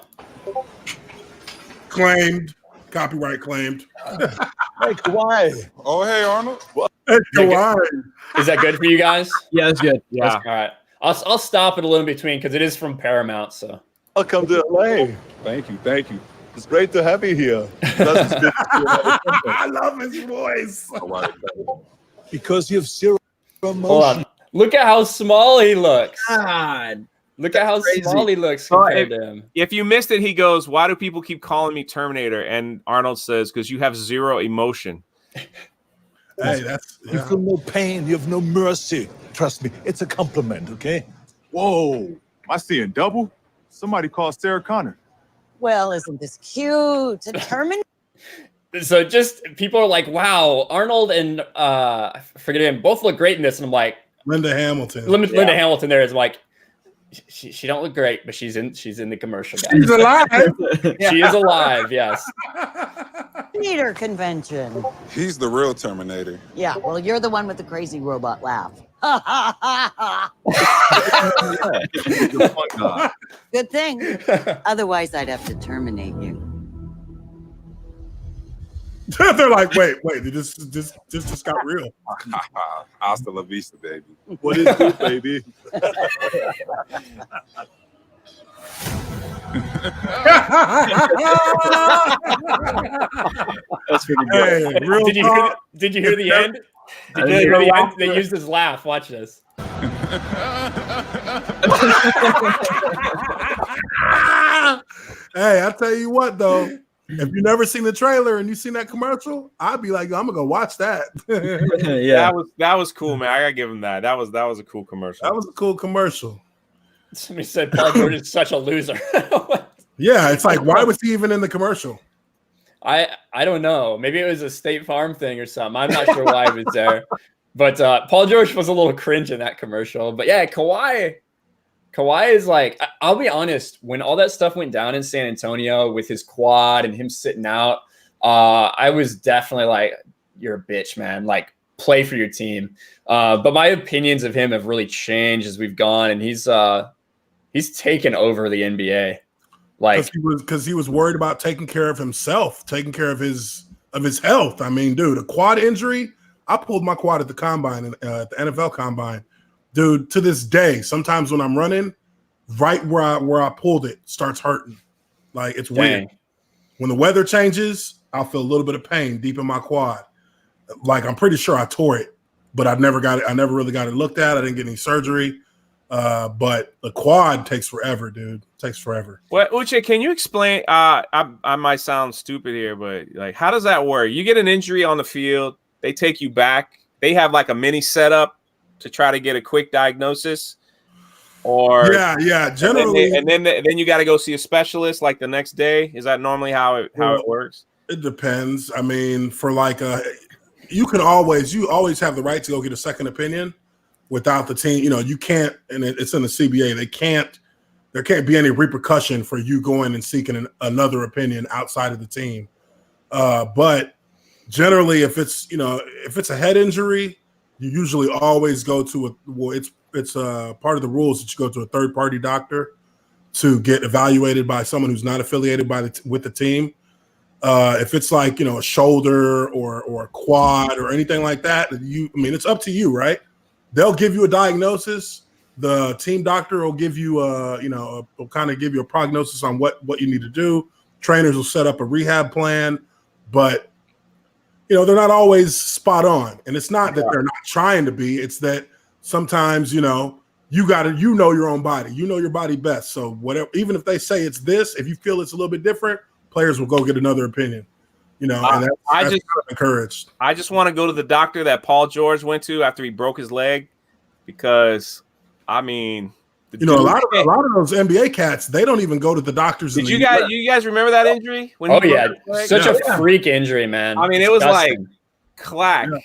Claimed. Copyright claimed. Hey, Kawhi. Oh, hey, Arnold. Hey, Kawhi. Is that good for you guys? Yeah, that's good. Yeah. All right. I'll stop it a little in between because it is from Paramount. So welcome to LA. Thank you. It's great to have you here. I love his voice. Because you have zero emotion. Hold on. Look at how small he looks. God. Look at how small he looks compared to him. If you missed it, he goes, "Why do people keep calling me Terminator?" And Arnold says, "Because you have zero emotion." Hey, you feel no pain, you have no mercy. Trust me, it's a compliment, okay? Whoa, am I seeing double? Somebody call Sarah Connor. Well, isn't this cute? A Terminator? So just people are like, wow, Arnold and I forget him, both look great in this. And I'm like, Linda Hamilton. Linda Hamilton there is like, she don't look great, but she's in the commercial. Guys. She's alive. She is alive, yes. Theater convention. He's the real Terminator. Yeah, well, you're the one with the crazy robot laugh. Good thing. Otherwise, I'd have to terminate you. They're like, wait, this just got real. Hasta la vista, baby. What is it, baby? That's pretty good. Hey, did you hear the end? Did you hear the end? They used his laugh. Watch this. Hey, I tell you what though, if you never seen the trailer and you seen that commercial, I'd be like, I'm gonna go watch that. Yeah, that was cool, man. I gotta give him that. That was a cool commercial. That was a cool commercial. Somebody said Paul George is such a loser. Yeah, it's like, why was he even in the commercial? I don't know. Maybe it was a State Farm thing or something. I'm not sure why he was there. But Paul George was a little cringe in that commercial. But yeah, Kawhi is like, I'll be honest, when all that stuff went down in San Antonio with his quad and him sitting out, I was definitely like, you're a bitch, man. Like, play for your team. But my opinions of him have really changed as we've gone, and he's taken over the NBA. Like, because he was worried about taking care of himself, taking care of his health. I mean, dude, a quad injury. I pulled my quad at the combine, at the NFL combine. Dude, to this day, sometimes when I'm running, right where I pulled it starts hurting. Like, it's weird. When the weather changes, I'll feel a little bit of pain deep in my quad. Like, I'm pretty sure I tore it, but I never really got it looked at. I didn't get any surgery. But the quad takes forever, dude. It takes forever. Well, Uche, can you explain? I might sound stupid here, but like, how does that work? You get an injury on the field, they take you back. They have like a mini setup to try to get a quick diagnosis, or yeah. Generally, and then you got to go see a specialist like the next day. Is that normally how it works? It depends. I mean, for like you always have the right to go get a second opinion without the team. You know, you can't, and it's in the CBA. There can't be any repercussion for you going and seeking another opinion outside of the team. But generally, if it's a head injury, you usually always go to it's part of the rules that you go to a third party doctor to get evaluated by someone who's not affiliated with the team. If it's like, a shoulder or a quad or anything like that, it's up to you, right? They'll give you a diagnosis. The team doctor will give you will kind of give you a prognosis on what you need to do. Trainers will set up a rehab plan, but they're not always spot on. And it's not that they're not trying to be. It's that sometimes, you got to, your own body. You know your body best. So whatever, even if they say it's this, if you feel it's a little bit different, players will go get another opinion. And that's just encouraged. I just want to go to the doctor that Paul George went to after he broke his leg, because a lot of those NBA cats, they don't even go to the doctors. Did you guys remember that injury? Such a freak injury, man. I mean, it was like clack. Yeah.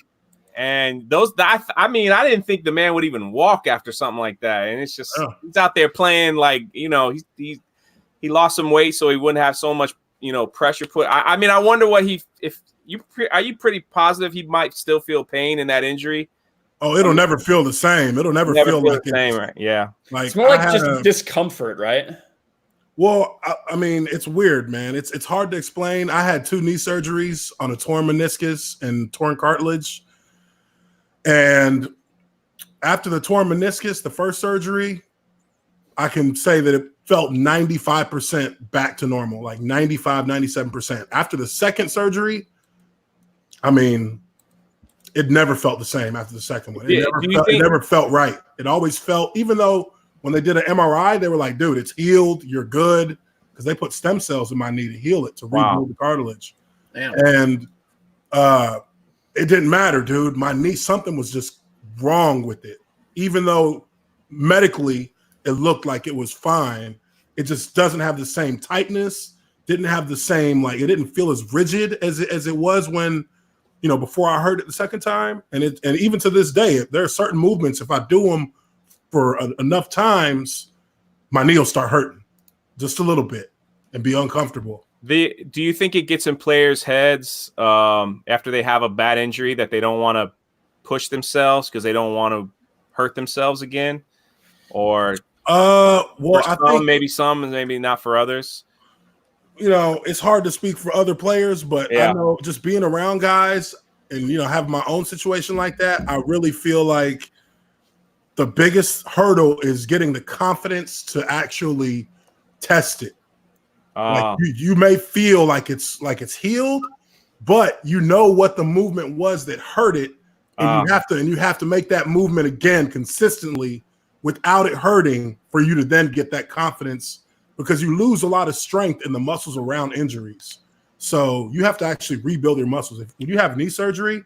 And I didn't think the man would even walk after something like that. And it's just he's out there playing like, he lost some weight so he wouldn't have so much pressure put. I wonder what are you pretty positive he might still feel pain in that injury? Oh, it'll never feel the same. It'll never feel like the same, right? Yeah. Like, it's more like just discomfort, right? Well, it's weird, man. It's hard to explain. I had 2 knee surgeries on a torn meniscus and torn cartilage. And after the torn meniscus, the first surgery, I can say that it felt 95% back to normal, like 95, 97%. After the second surgery, it never felt the same after the second one. It never felt right. It always felt, even though when they did an MRI, they were like, dude, it's healed. You're good. Because they put stem cells in my knee to heal it, to rebuild the cartilage. Damn. And it didn't matter, dude. My knee, something was just wrong with it. Even though medically it looked like it was fine, it just doesn't have the same tightness. Didn't have the same, it didn't feel as rigid as it was when, before I heard it the second time. And even to this day, there are certain movements, if I do them for enough times, my knee will start hurting just a little bit and be uncomfortable. Do you think it gets in players' heads after they have a bad injury that they don't want to push themselves because they don't want to hurt themselves again? Or I think maybe some and maybe not for others. It's hard to speak for other players, but I know just being around guys and, have my own situation like that, I really feel like the biggest hurdle is getting the confidence to actually test it. You may feel like it's healed, but what the movement was that hurt it, and you have to make that movement again consistently without it hurting for you to then get that confidence, because you lose a lot of strength in the muscles around injuries. So you have to actually rebuild your muscles. When you have knee surgery,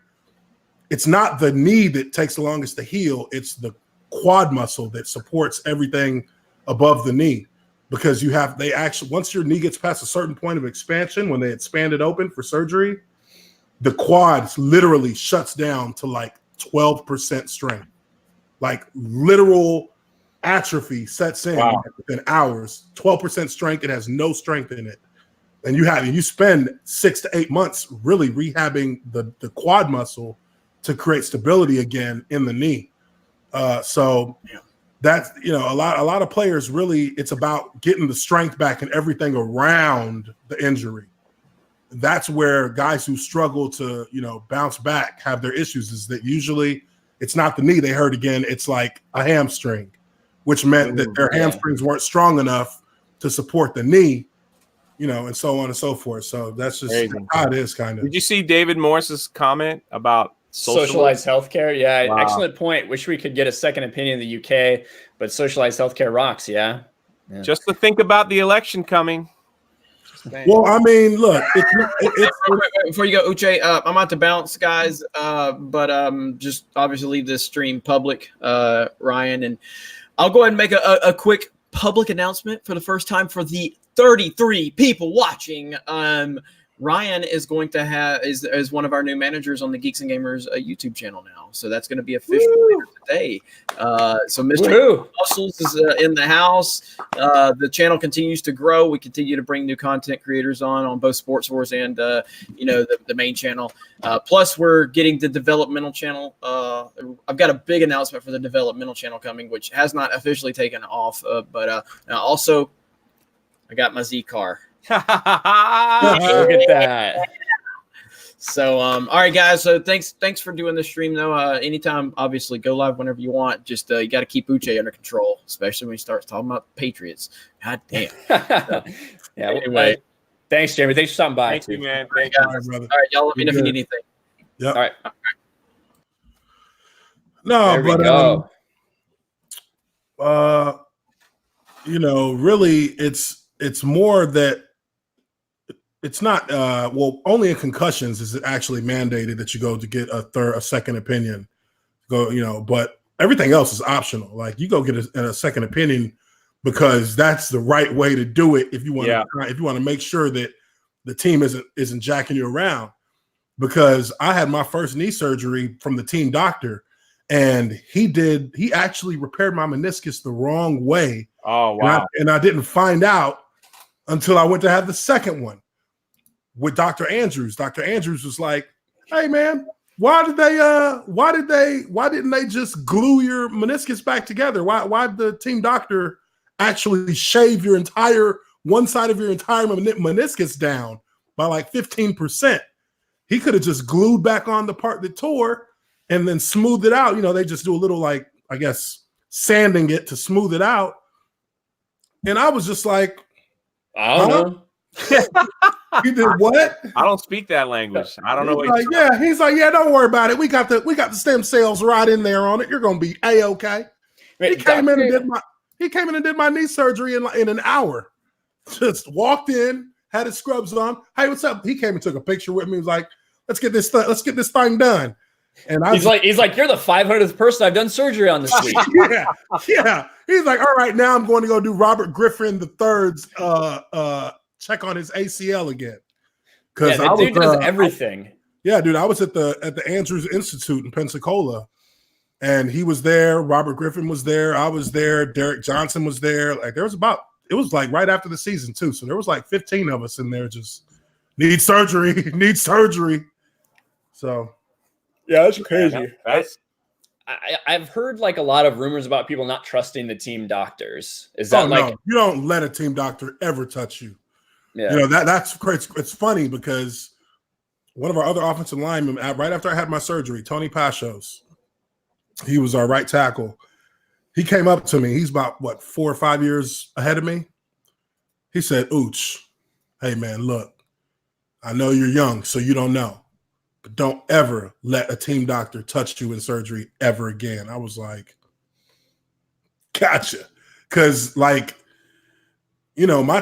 it's not the knee that takes the longest to heal. It's the quad muscle that supports everything above the knee. because they actually, once your knee gets past a certain point of expansion, when they expand it open for surgery, the quad literally shuts down to like 12% strength. Like literal atrophy sets in within hours. 12% strength. It has no strength in it. And you spend 6 to 8 months really rehabbing the quad muscle to create stability again in the knee. So that's, a lot of players really, it's about getting the strength back and everything around the injury. That's where guys who struggle to, bounce back have their issues, is that usually it's not the knee they hurt again. It's like a hamstring, which meant that their hamstrings weren't strong enough to support the knee, and so on and so forth. So that's just how it is, kind of. Did you see David Morris's comment about socialized healthcare? Yeah, wow. Excellent point. Wish we could get a second opinion in the UK, but socialized healthcare rocks. Yeah. Just to think about the election coming. Well, I mean, look. Before you go, Uche, I'm about to bounce, guys, but just obviously leave this stream public, Ryan, and I'll go ahead and make a quick public announcement for the first time for the 33 people watching. Ryan is going to have is one of our new managers on the Geeks and Gamers YouTube channel now, so that's going to be official later today. So Mr. Muscles is in the house. The channel continues to grow. We continue to bring new content creators on both Sports Wars and the main channel. Plus, we're getting the developmental channel. I've got a big announcement for the developmental channel coming, which has not officially taken off, but also I got my Z car. Look at that. So all right, guys, so thanks for doing the stream though. Anytime, obviously, go live whenever you want. Just you got to keep Uche under control, especially when he starts talking about Patriots. God damn. Anyway, thanks, Jeremy. Thanks for stopping by. Thank you, man. Thank you, guys. All right, y'all let me know if you need anything. Yeah. All right. No, There we but go. Really, it's more that it's not only in concussions is it actually mandated that you go to get a second opinion. But everything else is optional. Like you go get a second opinion because that's the right way to do it if you want to make sure that the team isn't jacking you around. Because I had my first knee surgery from the team doctor, and he actually repaired my meniscus the wrong way. Oh wow! And I didn't find out until I went to have the second one with Dr. Andrews. Dr. Andrews was like, "Hey man, why didn't they just glue your meniscus back together? Why did the team doctor actually shave one side of your entire meniscus down by like 15%? He could have just glued back on the part that tore and then smoothed it out. They just do a little, like, I guess, sanding it to smooth it out." And I was just like, I don't know. He did what? I don't speak that language. I don't know what he's like, don't worry about it. We got the stem cells right in there on it. You're gonna be A-okay. He came in and did my knee surgery in an hour. Just walked in, had his scrubs on. Hey, what's up? He came and took a picture with me. He was like, let's get this thing done. And he's like, you're the 500th person I've done surgery on this week. yeah. He's like, all right, now I'm going to go do Robert Griffin III's check on his ACL again. Because that dude does everything. Dude, I was at the Andrews Institute in Pensacola, and he was there. Robert Griffin was there. I was there. Derek Johnson was there. Like it was like right after the season too. So there was like 15 of us in there. Just need surgery. So. Yeah, that's crazy. I've heard like a lot of rumors about people not trusting the team doctors. Is that no. You don't let a team doctor ever touch you. Yeah. That's crazy. It's funny because one of our other offensive linemen, right after I had my surgery, Tony Pashos, he was our right tackle. He came up to me. He's about 4 or 5 years ahead of me. He said, "Ooch, hey man, look, I know you're young, so you don't know. But don't ever let a team doctor touch you in surgery ever again." I was like, gotcha. Because, our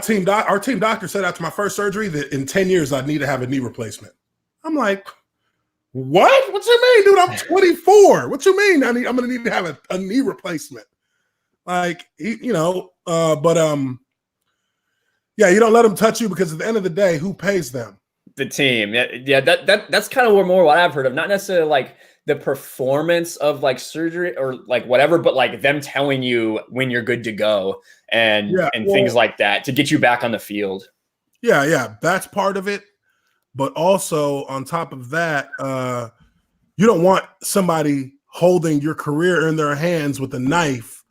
team doctor said after my first surgery that in 10 years I'd need to have a knee replacement. I'm like, what? What you mean, dude? I'm 24. What you mean? I'm going to need to have a knee replacement. Yeah, you don't let them touch you because at the end of the day, who pays them? The team. Yeah, that's kind of more what I've heard of. Not necessarily like the performance of like surgery or like whatever, but like them telling you when you're good to go and things like that to get you back on the field. Yeah, that's part of it. But also on top of that, you don't want somebody holding your career in their hands with a knife,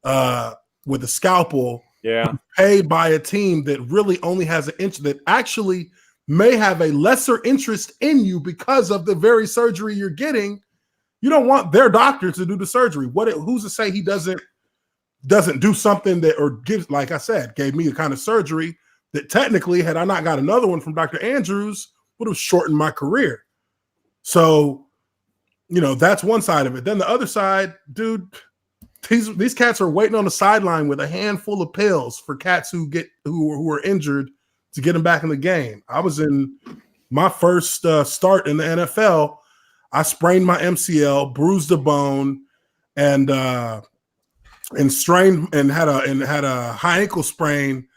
with a scalpel, paid by a team that really only has an interest, that actually may have a lesser interest in you because of the very surgery you're getting. You don't want their doctor to do the surgery. Who's to say he doesn't do something that, or gives, like I said, gave me a kind of surgery that technically, had I not got another one from Dr. Andrews, would have shortened my career. So, that's one side of it. Then the other side, dude, these cats are waiting on the sideline with a handful of pills for cats who are injured to get them back in the game. I was in my first start in the NFL. I sprained my MCL, bruised a bone, and strained and had a high ankle sprain.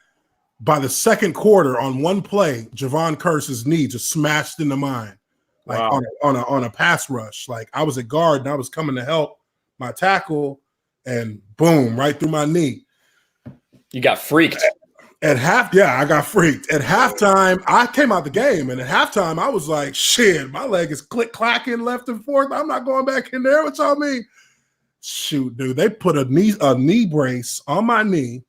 By the second quarter, on one play, Javon Curse's knee just smashed into mine, like on a pass rush. Like I was a guard and I was coming to help my tackle, and boom, right through my knee. You got freaked. I got freaked. At halftime, I came out the game, and at halftime, I was like, shit, my leg is click-clacking left and forth. I'm not going back in there. What y'all mean? Shoot, dude, they put a knee brace on my knee.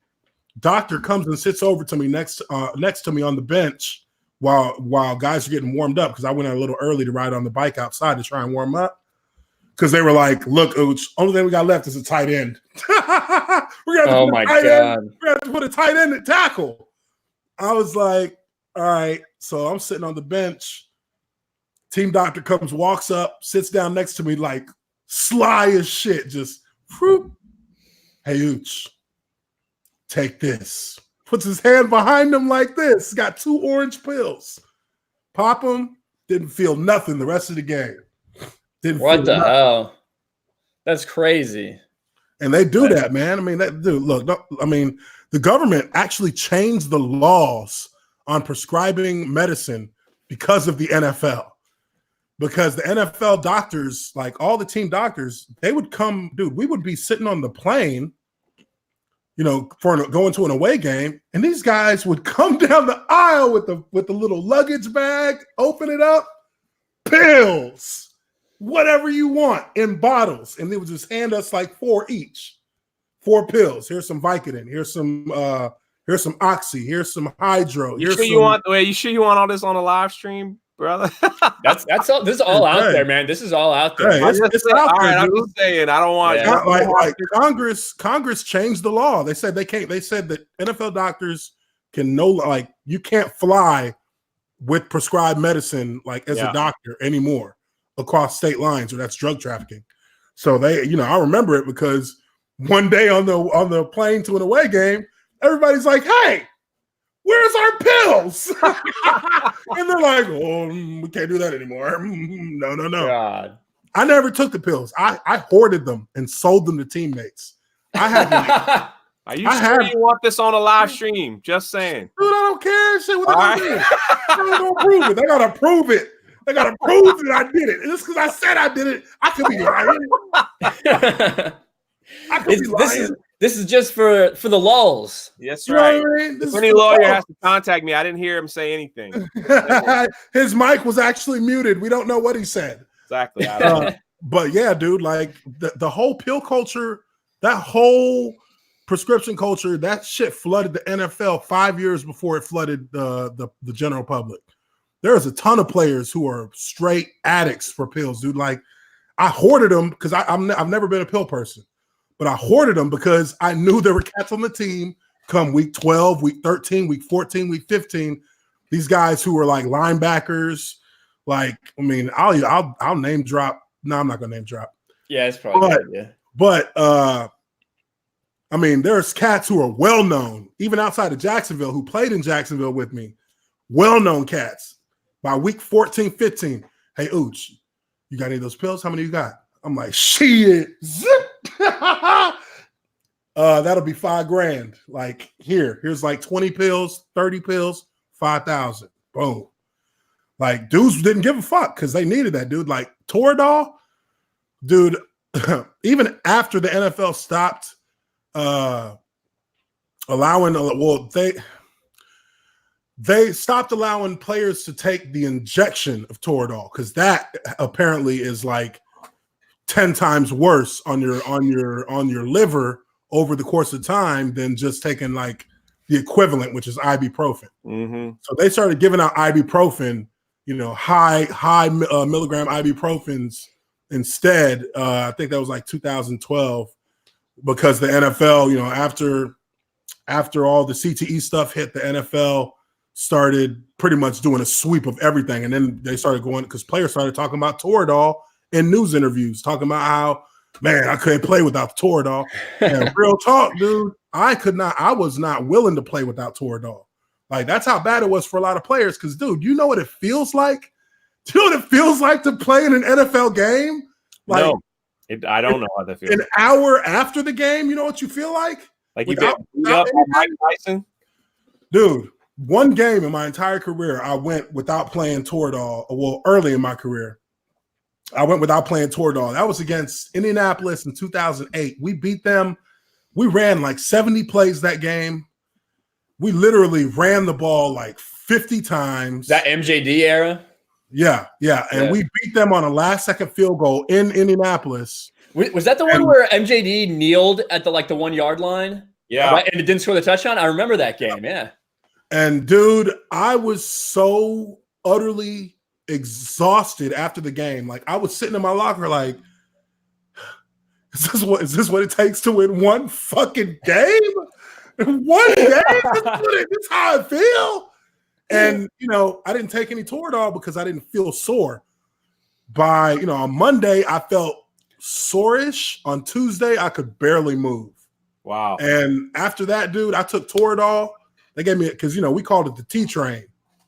Doctor comes and sits over to me next to me on the bench while guys are getting warmed up, because I went out a little early to ride on the bike outside to try and warm up. Because they were like, look, Ooch, only thing we got left is a tight end. We're going to put a tight end at tackle. I was like, all right. So I'm sitting on the bench. Team doctor comes, walks up, sits down next to me like sly as shit. Just, whoop. Hey, Ooch, take this. Puts his hand behind him like this. Got 2 orange pills. Pop them. Didn't feel nothing the rest of the game. What the hell? That's crazy. And they do that, man. I mean, the government actually changed the laws on prescribing medicine because of the NFL. Because the NFL doctors, like all the team doctors, they would come, dude, we would be sitting on the plane, for going to an away game, and these guys would come down the aisle with the little luggage bag, open it up, pills. Whatever you want in bottles, and they would just hand us like 4 each. 4 pills. Here's some Vicodin. Here's some Oxy. Here's some Hydro. You sure you want all this on a live stream, brother? That's all. This is all out there, man. This is all out there. Hey, it's out there, I'm just saying. I don't want like Congress changed the law. They said they can't. They said that NFL doctors can you can't fly with prescribed medicine as a doctor anymore across state lines, or that's drug trafficking. So they, I remember it because one day on the plane to an away game, everybody's like, "Hey, where's our pills?" And they're like, "Oh, we can't do that anymore." No. God. I never took the pills. I hoarded them and sold them to teammates. I had Are you sure you want this on a live stream? Just saying. Dude, I don't care. Shit, what they gonna do? They don't prove it. They gotta prove it. They gotta prove that I did it. And just because I said I did it, I could be lying. I could be lying. This is just for the lulls. Yes, right. You know what I mean? If any lawyer has to contact me, I didn't hear him say anything. His mic was actually muted. We don't know what he said. Exactly. I don't know. But yeah, dude, like the whole pill culture, that whole prescription culture, that shit flooded the NFL 5 years before it flooded the general public. There's a ton of players who are straight addicts for pills, dude. Like, I hoarded them because I've never been a pill person, but I hoarded them because I knew there were cats on the team come week 12, week 13, week 14, week 15. These guys who were like linebackers, like, I mean, I'll name drop. No, I'm not gonna name drop. Yeah, it's probably good, yeah. But I mean, there's cats who are well known, even outside of Jacksonville, who played in Jacksonville with me. Well known cats. By week 14, 15, hey, Ooch, you got any of those pills? How many you got? I'm like, shit. Zip. That'll be $5,000. Like here's like 20 pills, 30 pills, 5,000. Boom. Like dudes didn't give a fuck because they needed that, dude. Like Toradol, dude. Even after the NFL stopped allowing, they stopped allowing players to take the injection of Toradol because that apparently is like 10 times worse on your liver over the course of time than just taking like the equivalent, which is ibuprofen. Mm-hmm. So they started giving out ibuprofen, high milligram ibuprofens instead. I think that was like 2012 because the NFL, after all the CTE stuff hit, the NFL started pretty much doing a sweep of everything. And then they started going because players started talking about Toradol in news interviews, talking about how, man, I couldn't play without Toradol. And real talk, dude, I was not willing to play without Toradol. Like, that's how bad it was for a lot of players. Because, dude, you know what it feels like? Do you know what it feels like to play in an NFL game? Like, no, I don't know how that feels. An hour after the game, you know what you feel like? Like you got up on Mike Tyson? Dude, one game in my entire career, I went without playing Toradol. Well, early in my career, I went without playing Toradol. That was against Indianapolis in 2008. We beat them. We ran like 70 plays that game. We literally ran the ball like 50 times. That MJD era? Yeah. And we beat them on a last-second field goal in Indianapolis. Was that the one where MJD kneeled at the 1 yard line? Yeah. Right, and it didn't score the touchdown? I remember that game, yeah. And, dude, I was so utterly exhausted after the game. Like, I was sitting in my locker like, is this what it takes to win one fucking game? One game? This is how I feel. And, I didn't take any Toradol because I didn't feel sore. On Monday, I felt sore-ish. On Tuesday, I could barely move. Wow. And after that, dude, I took Toradol. They gave me it because, we called it the T train.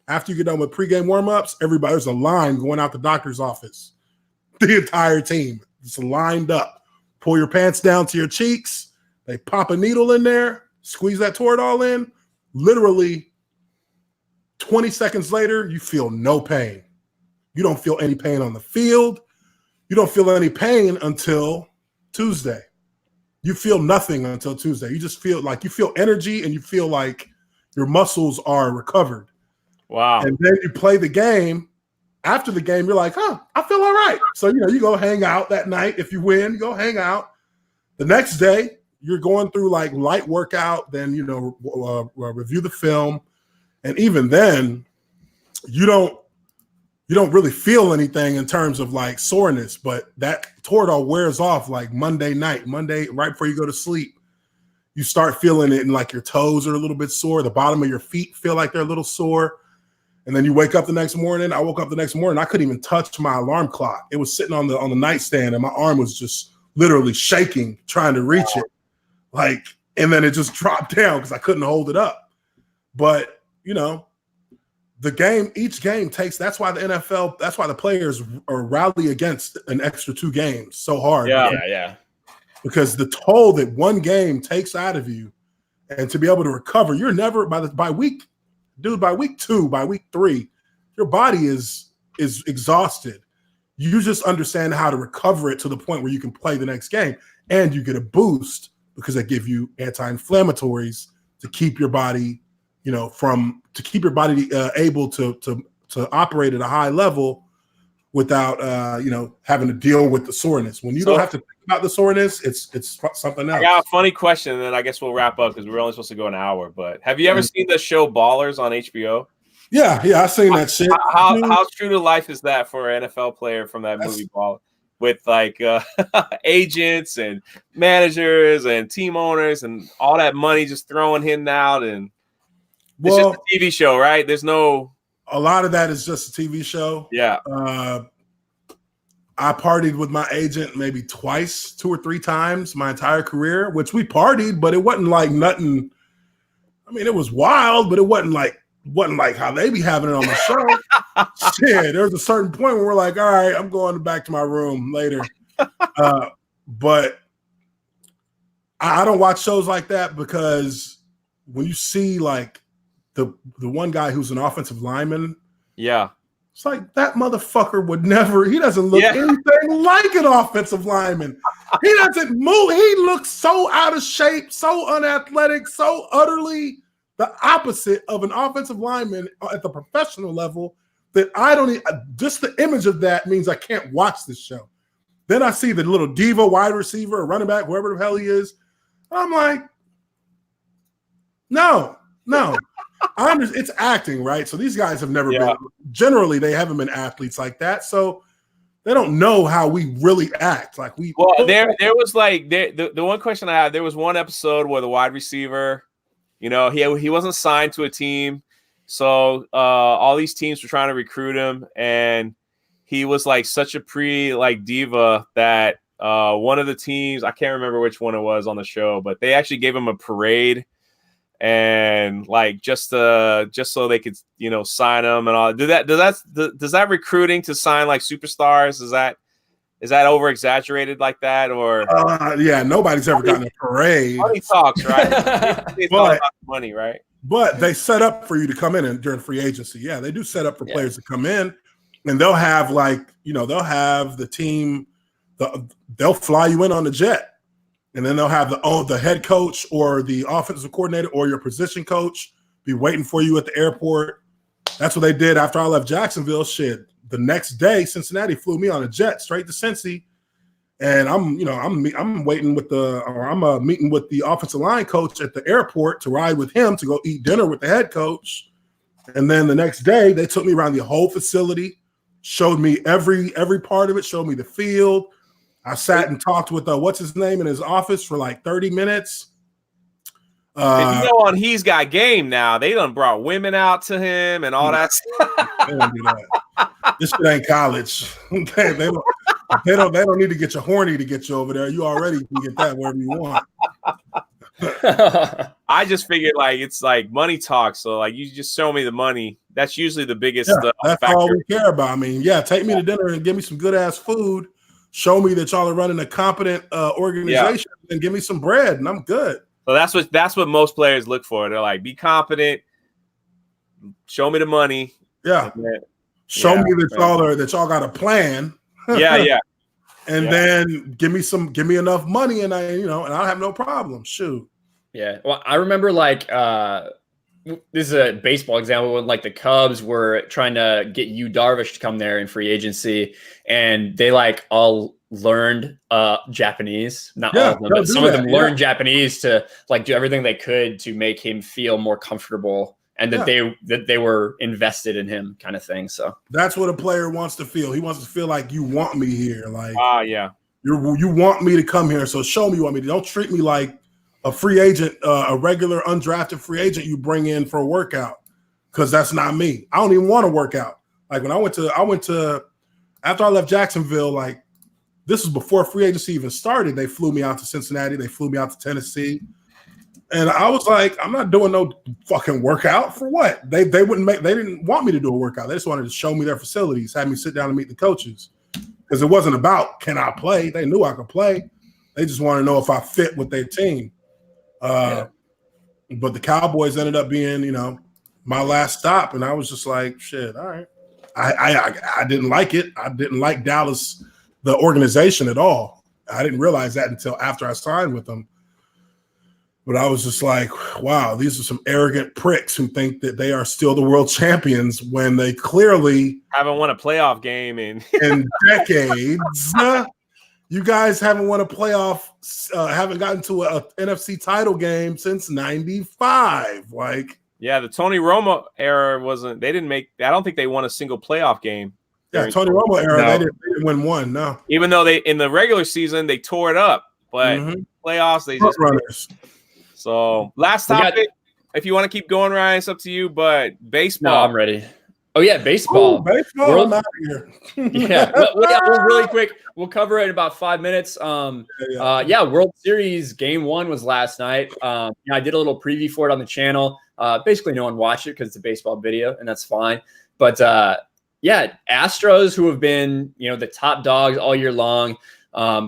After you get done with pregame warm-ups, there's a line going out the doctor's office. The entire team just lined up. Pull your pants down to your cheeks. They pop a needle in there, squeeze that Toradol in. Literally 20 seconds later, you feel no pain. You don't feel any pain on the field. You don't feel any pain until Tuesday. You feel nothing until Tuesday. You just feel like you feel energy and you feel like your muscles are recovered. Wow. And then you play the game. After the game, you're like, I feel all right. So, you go hang out that night. If you win, you go hang out. The next day, you're going through like light workout, then, review the film. And even then, you don't really feel anything in terms of like soreness, but that Toradol wears off like Monday, right before you go to sleep. You start feeling it and like your toes are a little bit sore. The bottom of your feet feel like they're a little sore. And then you wake up the next morning. I woke up the next morning. I couldn't even touch my alarm clock. It was sitting on the nightstand and my arm was just literally shaking, trying to reach it. And then it just dropped down because I couldn't hold it up. But, each game takes, that's why the players rally against an extra 2 games so hard. Yeah. Because the toll that one game takes out of you and to be able to recover, you're never by week 2, by week 3, your body is exhausted. You just understand how to recover it to the point where you can play the next game, and you get a boost because they give you anti-inflammatories to keep your body, able to operate at a high level without having to deal with the soreness. When you don't have to think about the soreness, it's something else. I got a funny question, and then I guess we'll wrap up because we're only supposed to go an hour. But have you ever seen the show Ballers on HBO? Yeah, I've seen that shit. How true to life is that for an NFL player from that movie Ball, with like agents and managers and team owners and all that money just throwing him out, and it's just a TV show, right? There's no. A lot of that is just a TV show. Yeah. I partied with my agent maybe 2 or 3 times my entire career, which we partied, but it wasn't like nothing. I mean, it was wild, but it wasn't like how they be having it on the show. Shit, there's a certain point where we're like, all right, I'm going back to my room later. But I don't watch shows like that because when you see like the one guy who's an offensive lineman, Yeah. it's like that motherfucker would never. He doesn't look anything like an offensive lineman. He doesn't move. He looks so out of shape, so unathletic, so utterly the opposite of an offensive lineman at the professional level that I don't. Just the image of that means I can't watch this show. Then I see the little diva wide receiver or running back, whoever the hell he is. I'm like, no. I understand it's acting, right? So these guys have never been. Generally, they haven't been athletes like that, so they don't know how we really act. Like we. Well, there was like the one question I had. There was one episode where the wide receiver, he wasn't signed to a team, so all these teams were trying to recruit him, and he was like such a diva that one of the teams, I can't remember which one it was on the show, but they actually gave him a parade. And like just so they could sign them and all. Does that recruiting to sign like superstars, is that over exaggerated like that, or yeah, nobody's ever gotten a parade. Money talks, right? It's all about money, right? But they set up for you to come in and during free agency. Yeah, they do set up for players to come in, and they'll have they'll have the team, they'll fly you in on the jet. And then they'll have the head coach or the offensive coordinator or your position coach be waiting for you at the airport. That's what they did after I left Jacksonville. Shit, the next day, Cincinnati flew me on a jet straight to Cincy, and I'm waiting with I'm meeting with the offensive line coach at the airport to ride with him to go eat dinner with the head coach. And then the next day, they took me around the whole facility, showed me every part of it, showed me the field. I sat and talked with what's his name in his office for like 30 minutes. On He's Got Game now, they done brought women out to him and all that stuff. They don't do that. This shit ain't college. they don't need to get you horny to get you over there. You already can get that wherever you want. I just figured like it's like money talks. So like you just show me the money. That's usually the biggest that's factor. all we care about. I mean, take me to dinner and give me some good ass food. Show me that y'all are running a competent organization and give me some bread, and I'm good. So that's what most players look for. They're like, be competent, show me the money. Yeah, show me that y'all got a plan. Yeah. And then give me enough money, and I'll have no problem. Shoot. Yeah. Well, I remember this is a baseball example when like the Cubs were trying to get Yu Darvish to come there in free agency, and they like all learned Japanese. Not all of them, but some of them learned Japanese to like do everything they could to make him feel more comfortable and that they were invested in him, kind of thing. So that's what a player wants to feel. He wants to feel like you want me here. Like you want me to come here. So show me you want me to. Don't treat me like a free agent, a regular undrafted free agent you bring in for a workout, because that's not me. I don't even want to work out. Like when I went to after I left Jacksonville, like this was before free agency even started. They flew me out to Cincinnati. They flew me out to Tennessee, and I was like, I'm not doing no fucking workout for what? They didn't want me to do a workout. They just wanted to show me their facilities, have me sit down and meet the coaches, because it wasn't about can I play. They knew I could play. They just want to know if I fit with their team. But the Cowboys ended up being, my last stop, and I was just like, shit, all right. I didn't like it. I didn't like Dallas, the organization, at all. I didn't realize that until after I signed with them. But I was just like, wow, these are some arrogant pricks who think that they are still the world champions when they clearly haven't won a playoff game in decades. You guys haven't won a playoff, haven't gotten to an NFC title game since '95. Like, yeah, the Tony Romo era wasn't. They didn't make. I don't think they won a single playoff game. Yeah, Tony Romo era, they didn't win one. No, even though they in the regular season they tore it up, but playoffs they just runners. So last topic. If you want to keep going, Ryan, it's up to you. But baseball, no, I'm ready. Oh yeah, baseball. Ooh, baseball. I'm out of here. Yeah, we'll really quick. We'll cover it in about 5 minutes. World Series Game 1 was last night. I did a little preview for it on the channel. Basically, no one watched it because it's a baseball video, and that's fine. But Astros, who have been the top dogs all year long,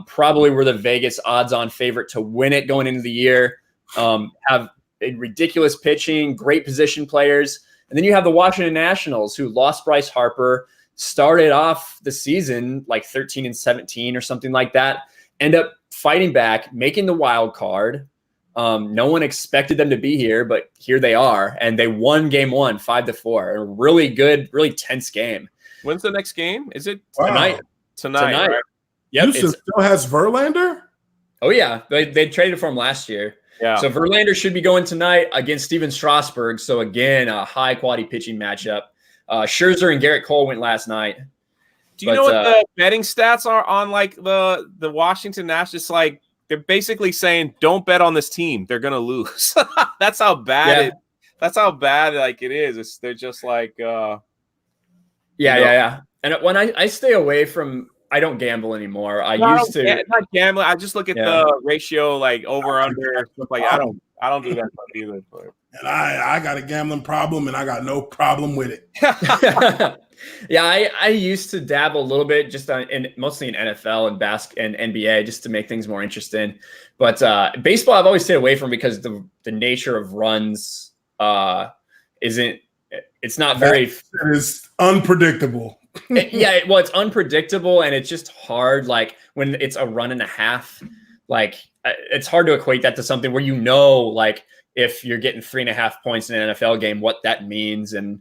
Probably were the Vegas odds-on favorite to win it going into the year. Have a ridiculous pitching, great position players. And then you have the Washington Nationals, who lost Bryce Harper, started off the season like 13-17 or something like that, end up fighting back, making the wild card. No one expected them to be here, but here they are. And they won game 1, 5-4. A really good, really tense game. When's the next game? Is it tonight? Tonight. Right? Yep. Houston still has Verlander? Oh, yeah. They traded for him last year. Yeah. So Verlander should be going tonight against Steven Strasburg. So again, a high quality pitching matchup. Scherzer and Garrett Cole went last night. Do you know what the betting stats are on like the Washington Nationals? Just like they're basically saying, don't bet on this team; they're gonna lose. That's how bad That's how bad like it is. They're just like yeah. And when I stay away from. I don't gamble anymore. I used to not gambling. I just look at the ratio, like over under stuff. Like I don't do that stuff either. But. And I got a gambling problem, and I got no problem with it. Yeah, I used to dabble a little bit, just mostly in NFL and and NBA, just to make things more interesting. But baseball, I've always stayed away from because the nature of runs isn't. It's not very. It is unpredictable. Well, it's unpredictable and it's just hard. Like when it's a run and a half, like it's hard to equate that to something where like if you're getting 3.5 points in an NFL game, what that means, and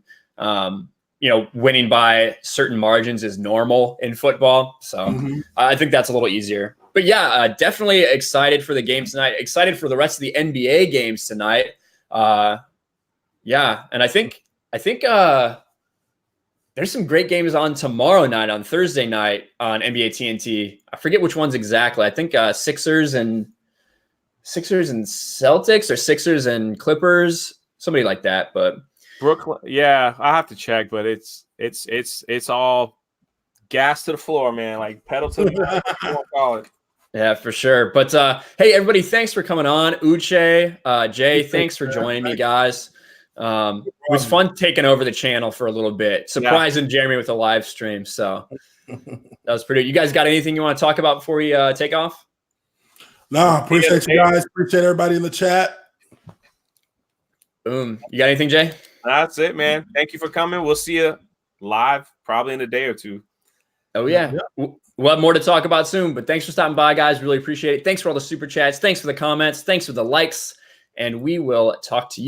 winning by certain margins is normal in football. So I think that's a little easier. But yeah, definitely excited for the game tonight. Excited for the rest of the NBA games tonight. And I think. There's some great games on tomorrow night, on Thursday night on NBA TNT. I forget which ones exactly. I think Sixers and Celtics or Sixers and Clippers, somebody like that. But Brooklyn, yeah, I have to check, but it's all gas to the floor, man. Like pedal to the floor. Yeah, for sure. But hey, everybody, thanks for coming on. Uche, Jay, thanks for joining me, guys. It was fun taking over the channel for a little bit, surprising Jeremy with a live stream. So that was pretty. You guys got anything you want to talk about before we take off? No, appreciate you guys. Appreciate everybody in the chat. Boom. You got anything, Jay? That's it, man. Thank you for coming. We'll see you live probably in a day or two. Oh, yeah. We'll have more to talk about soon, but thanks for stopping by, guys. Really appreciate it. Thanks for all the super chats. Thanks for the comments. Thanks for the likes. And we will talk to you